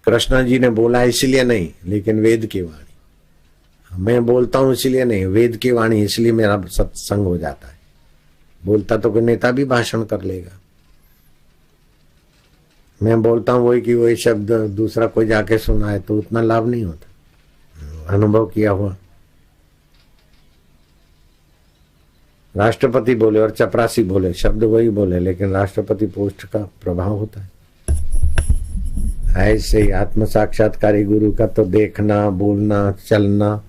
कृष्ण जी ने बोला इसलिए नहीं, लेकिन वेद की वाणी। मैं बोलता हूं इसलिए नहीं, वेद की वाणी, इसलिए मेरा सत्संग हो जाता है। बोलता तो कोई नेता भी भाषण कर लेगा, मैं बोलता हूं वही की वही शब्द दूसरा कोई जाके सुनाए तो उतना लाभ नहीं होता। अनुभव किया हुआ। राष्ट्रपति बोले और चपरासी बोले, शब्द वही बोले, लेकिन राष्ट्रपति पोस्ट का प्रभाव होता है। ऐसे ही आत्म साक्षात्कारी गुरु का तो देखना, बोलना, चलना,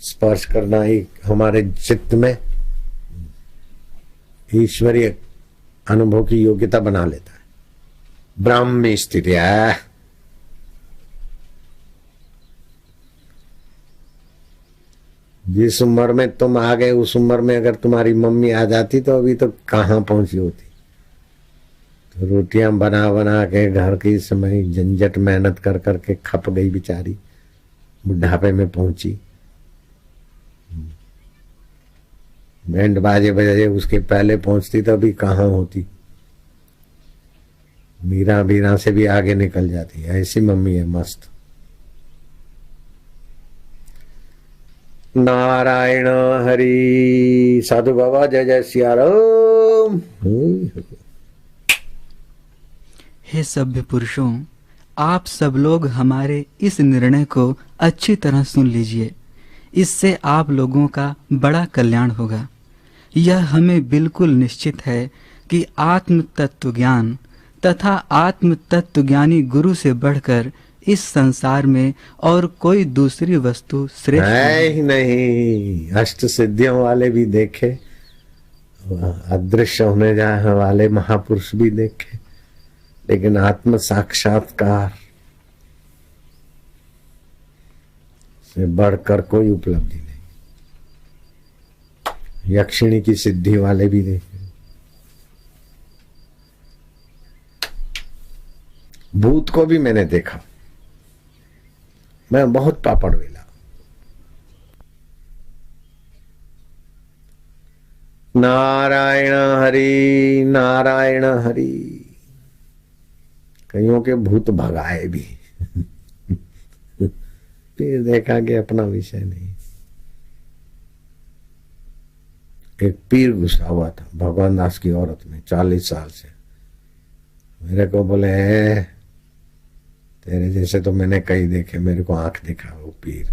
स्पर्श करना ही हमारे चित्त में ईश्वरीय अनुभव की योग्यता बना लेता है। ब्राह्मी स्थिति है। जिस उम्र में तुम आ गए, उस उम्र में अगर तुम्हारी मम्मी आ जाती तो अभी तो कहां पहुंची होती। रोटियां बना बना के घर की समय झंझट मेहनत कर करके खप गई बेचारी, बुढ़ापे में पहुंची। बैंड बाजे बजे उसके पहले पहुंचती तो अभी कहाँ होती, मीरा बीरा से भी आगे निकल जाती। ऐसी मम्मी है मस्त। नारायण हरि। साधु बाबा जय जय सिया राम। हे सभ्य पुरुषों, आप सब लोग हमारे इस निर्णय को अच्छी तरह सुन लीजिए। इससे आप लोगों का बड़ा कल्याण होगा। यह हमें बिल्कुल निश्चित है कि आत्म तत्व ज्ञान तथा आत्म तत्व ज्ञानी गुरु से बढ़कर इस संसार में और कोई दूसरी वस्तु श्रेष्ठ है ही नहीं। अष्ट सिद्धियों वाले भी देखे, अदृश्य होने जाने वाले महापुरुष भी देखे, लेकिन आत्म साक्षात्कार से बढ़कर कोई उपलब्धि नहीं। यक्षिणी की सिद्धि वाले भी देखे, भूत को भी मैंने देखा। मैं बहुत पापड़ वेला। नारायण हरि नारायण हरि। कईयों के भूत भगाए भी। फिर देखा कि अपना विषय नहीं। एक पीर गुस्सा हुआ था भगवान दास की औरत में 40 साल से। मेरे को बोले तेरे जैसे तो मैंने कई देखे, मेरे को आंख दिखा वो पीर।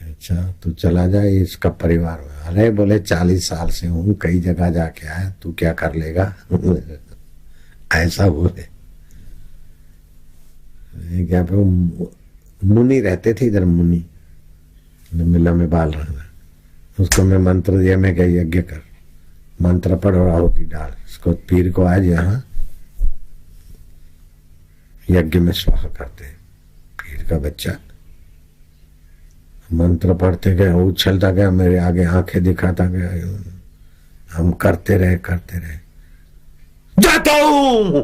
अच्छा तू चला जाए, इसका परिवार में। अरे बोले 40 साल से हूं, कई जगह जाके आया, तू क्या कर लेगा। ऐसा बोले। क्या पे मुनि रहते थे इधर, मुनि मिला में बाल रहा, उसको मैं मंत्र दिया, मैं क्या यज्ञ कर, मंत्र पढ़ और आहुति डाल। इसको पीर को आज यहाँ यज्ञ में स्वाहा करते। पीर का बच्चा मंत्र पढ़ते गए, उछलता गया, मेरे आगे आंखें दिखाता गया। हम करते रहे जाता हूं।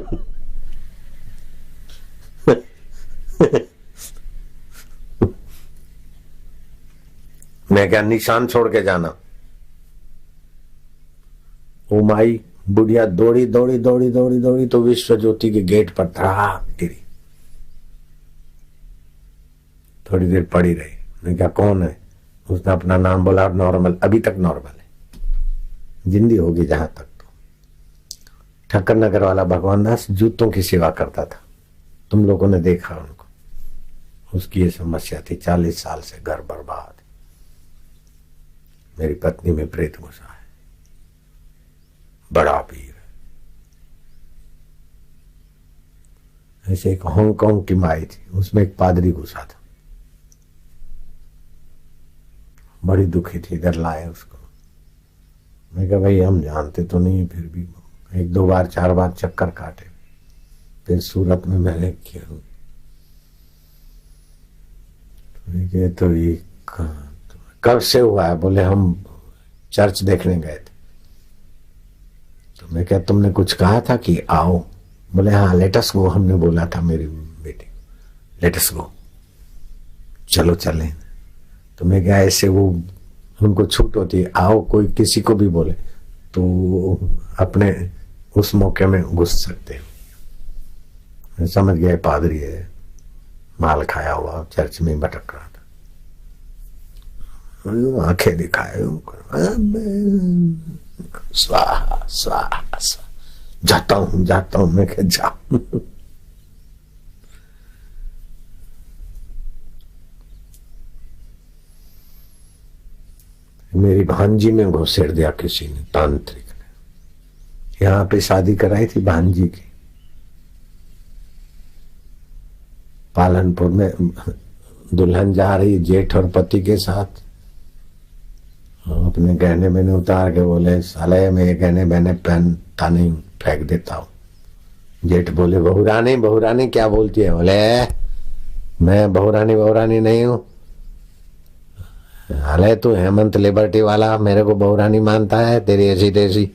मैं क्या निशान छोड़ के जाना। ओ माई बुढ़िया दौड़ी दौड़ी दौड़ी दौड़ी दौड़ी तो विश्व ज्योति के गेट पर धड़ाक गिरी। थोड़ी देर पड़ी रही। मैं क्या कौन है? उसने अपना नाम बोला, नॉर्मल, अभी तक नॉर्मल है, जिंदी होगी जहां तक। तो ठक्कर नगर वाला भगवान दास जूतों की सेवा करता था, तुम लोगों ने देखा उनको। उसकी ये समस्या थी, 40 साल से घर बर्बाद। मेरी पत्नी में प्रेत घुसा है, बड़ा पीर। ऐसे एक हांगकांग की माई थी, उसमें एक पादरी घुसा था, बड़ी दुखी थी, इधर लाए उसको। मैं कहा भाई हम जानते तो नहीं, फिर भी 1-2 बार 4 बार चक्कर काटे। फिर सूरत में मैंने किया, तो ये कब से हुआ है? बोले हम चर्च देखने गए थे। तो मैं क्या तुमने कुछ कहा था कि आओ? बोले हाँ लेटस गो, हमने बोला था मेरी बेटी लेटस गो, चलो चलें। तो मैं क्या ऐसे वो उनको छूट होती है, आओ कोई किसी को भी बोले तो अपने उस मौके में घुस सकते हो। मैं समझ गया पादरी है, माल खाया हुआ, चर्च में भटक रहा था। आंखें दिखाए, स्वाहा स्वाहा स्वाहा, जाता हूं। मैं क्या जाऊं? मेरी भांजी में घुसेड़ दिया किसी ने, तांत्रिक ने। यहाँ पे शादी कराई थी भांजी की, पालनपुर में। दुल्हन जा रही जेठ और पति के साथ, अपने गहने मैंने उतार के बोले साले मैं ये गहने मैंने पहनता नहीं, फेंक देता हूँ। जेठ बोले बहुरानी क्या बोलती है? बोले मैं बहुरानी नहीं हूँ। हाले तू हेमंत लिबर्टी वाला मेरे को बहुरानी मानता है, तेरी ऐसी तैसी।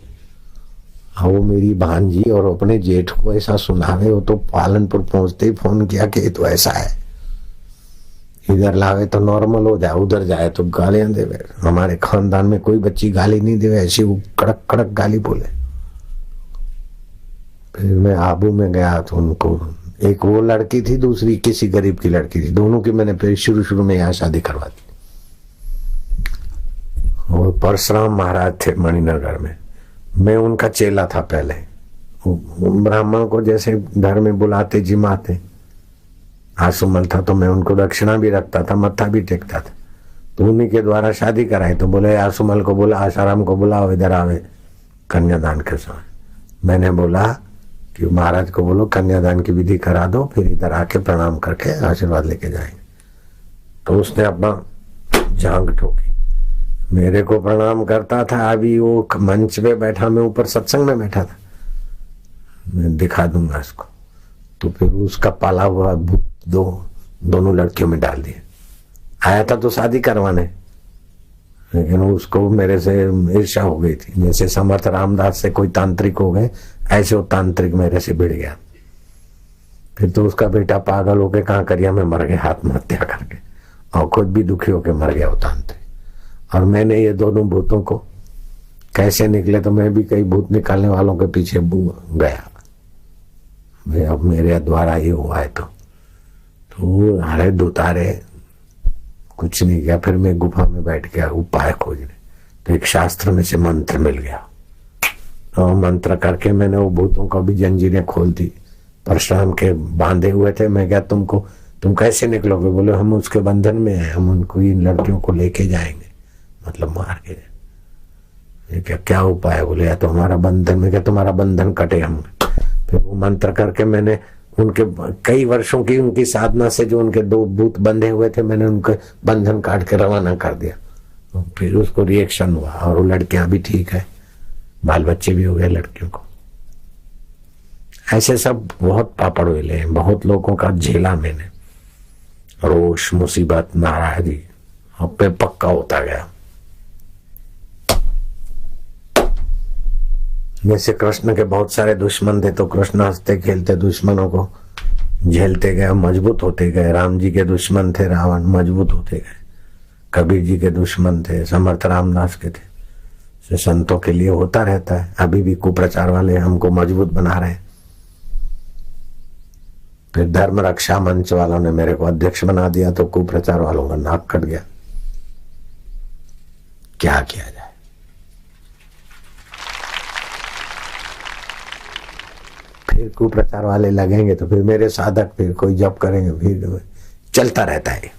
हाँ, वो मेरी भांजी और अपने जेठ को ऐसा सुनावे। वो तो पालनपुर पहुंचते ही फोन किया कि ये तो ऐसा है, इधर लावे तो नॉर्मल हो जाए, उधर जाए तो गालियां देवे। हमारे खानदान में कोई बच्ची गाली नहीं देवे, ऐसी वो कड़क कड़क गाली बोले। फिर मैं आबू में गया तो उनको, एक वो लड़की थी, दूसरी किसी गरीब की लड़की थी, दोनों की मैंने फिर शुरू में यहाँ शादी करवा दी। और परशुराम महाराज थे मणिनगर में, मैं उनका चेला था पहले। ब्राह्मण को जैसे घर में बुलाते जिमाते, आसुमल था तो मैं उनको दक्षिणा भी रखता था, मत्था भी टेकता था। तो उन्हीं के द्वारा शादी कराई। तो बोले आसुमल को बोला, आसाराम को बुलाओ, इधर आवे कन्यादान के समय। मैंने बोला कि महाराज को बोलो कन्यादान की विधि करा दो, फिर इधर आके प्रणाम करके आशीर्वाद लेके जाएंगे। तो उसने अपना जांग ठोकी, मेरे को प्रणाम करता था। अभी वो मंच पे बैठा, मैं ऊपर सत्संग में बैठा था, मैं दिखा दूंगा इसको। तो फिर उसका पाला हुआ भूत दोनों लड़कियों में डाल दिया। आया था तो शादी करवाने, लेकिन उसको मेरे से ईर्ष्या हो गई थी। जैसे समर्थ रामदास से कोई तांत्रिक हो गए, ऐसे वो तांत्रिक मेरे से भिड़ गया। फिर तो उसका बेटा पागल होके कहाँ करिया में मर गया, आत्महत्या करके, और खुद भी दुखी होके मर गया वो तांत्रिक। और मैंने ये दोनों भूतों को कैसे निकले, तो मैं भी कई भूत निकालने वालों के पीछे गया। भाई अब मेरे द्वारा ये हुआ है तो हरे दुतारे कुछ नहीं किया। फिर मैं गुफा में बैठ गया उपाय खोजने, तो एक शास्त्र में से मंत्र मिल गया। और मंत्र करके मैंने वो भूतों को भी जंजीरें खोल दी। परशुराम के बांधे हुए थे। मैं क्या तुम कैसे निकलोगे? बोले हम उसके बंधन में हैं, हम उनको इन लड़कियों को लेके जाएंगे, मतलब मार के। ये क्या उपाय है? बोले या तो हमारा बंधन में, क्या तुम्हारा बंधन कटे हम। फिर वो मंत्र करके मैंने उनके कई वर्षों की उनकी साधना से जो उनके दो भूत बंधे हुए थे, मैंने उनके बंधन काट के रवाना कर दिया। फिर उसको रिएक्शन हुआ और वो लड़कियां भी ठीक है, बाल बच्चे भी हो गए लड़कियों को। ऐसे सब बहुत पापड़ वेले हैं, बहुत लोगों का झेला मैंने। रोष, मुसीबत, नाराजगी अब पे पक्का होता गया। जैसे कृष्ण के बहुत सारे दुश्मन थे, तो कृष्ण हंसते खेलते दुश्मनों को झेलते गए, मजबूत होते गए। राम जी के दुश्मन थे रावण, मजबूत होते गए। कबीर जी के दुश्मन थे, समर्थ रामदास के थे। संतों के लिए होता रहता है। अभी भी कुप्रचार वाले हमको मजबूत बना रहे हैं। फिर धर्म रक्षा मंच वालों ने मेरे को अध्यक्ष बना दिया, तो कुप्रचार वालों का नाक कट गया। क्या किया जाए? फिर कुप्रचार वाले लगेंगे तो फिर मेरे साधक फिर कोई जप करेंगे, फिर चलता रहता है।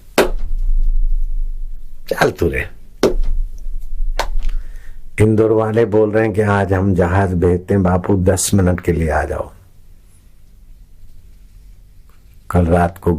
चल तू रे। इंदौर वाले बोल रहे हैं कि आज हम जहाज भेजते हैं बापू, 10 मिनट के लिए आ जाओ। कल रात को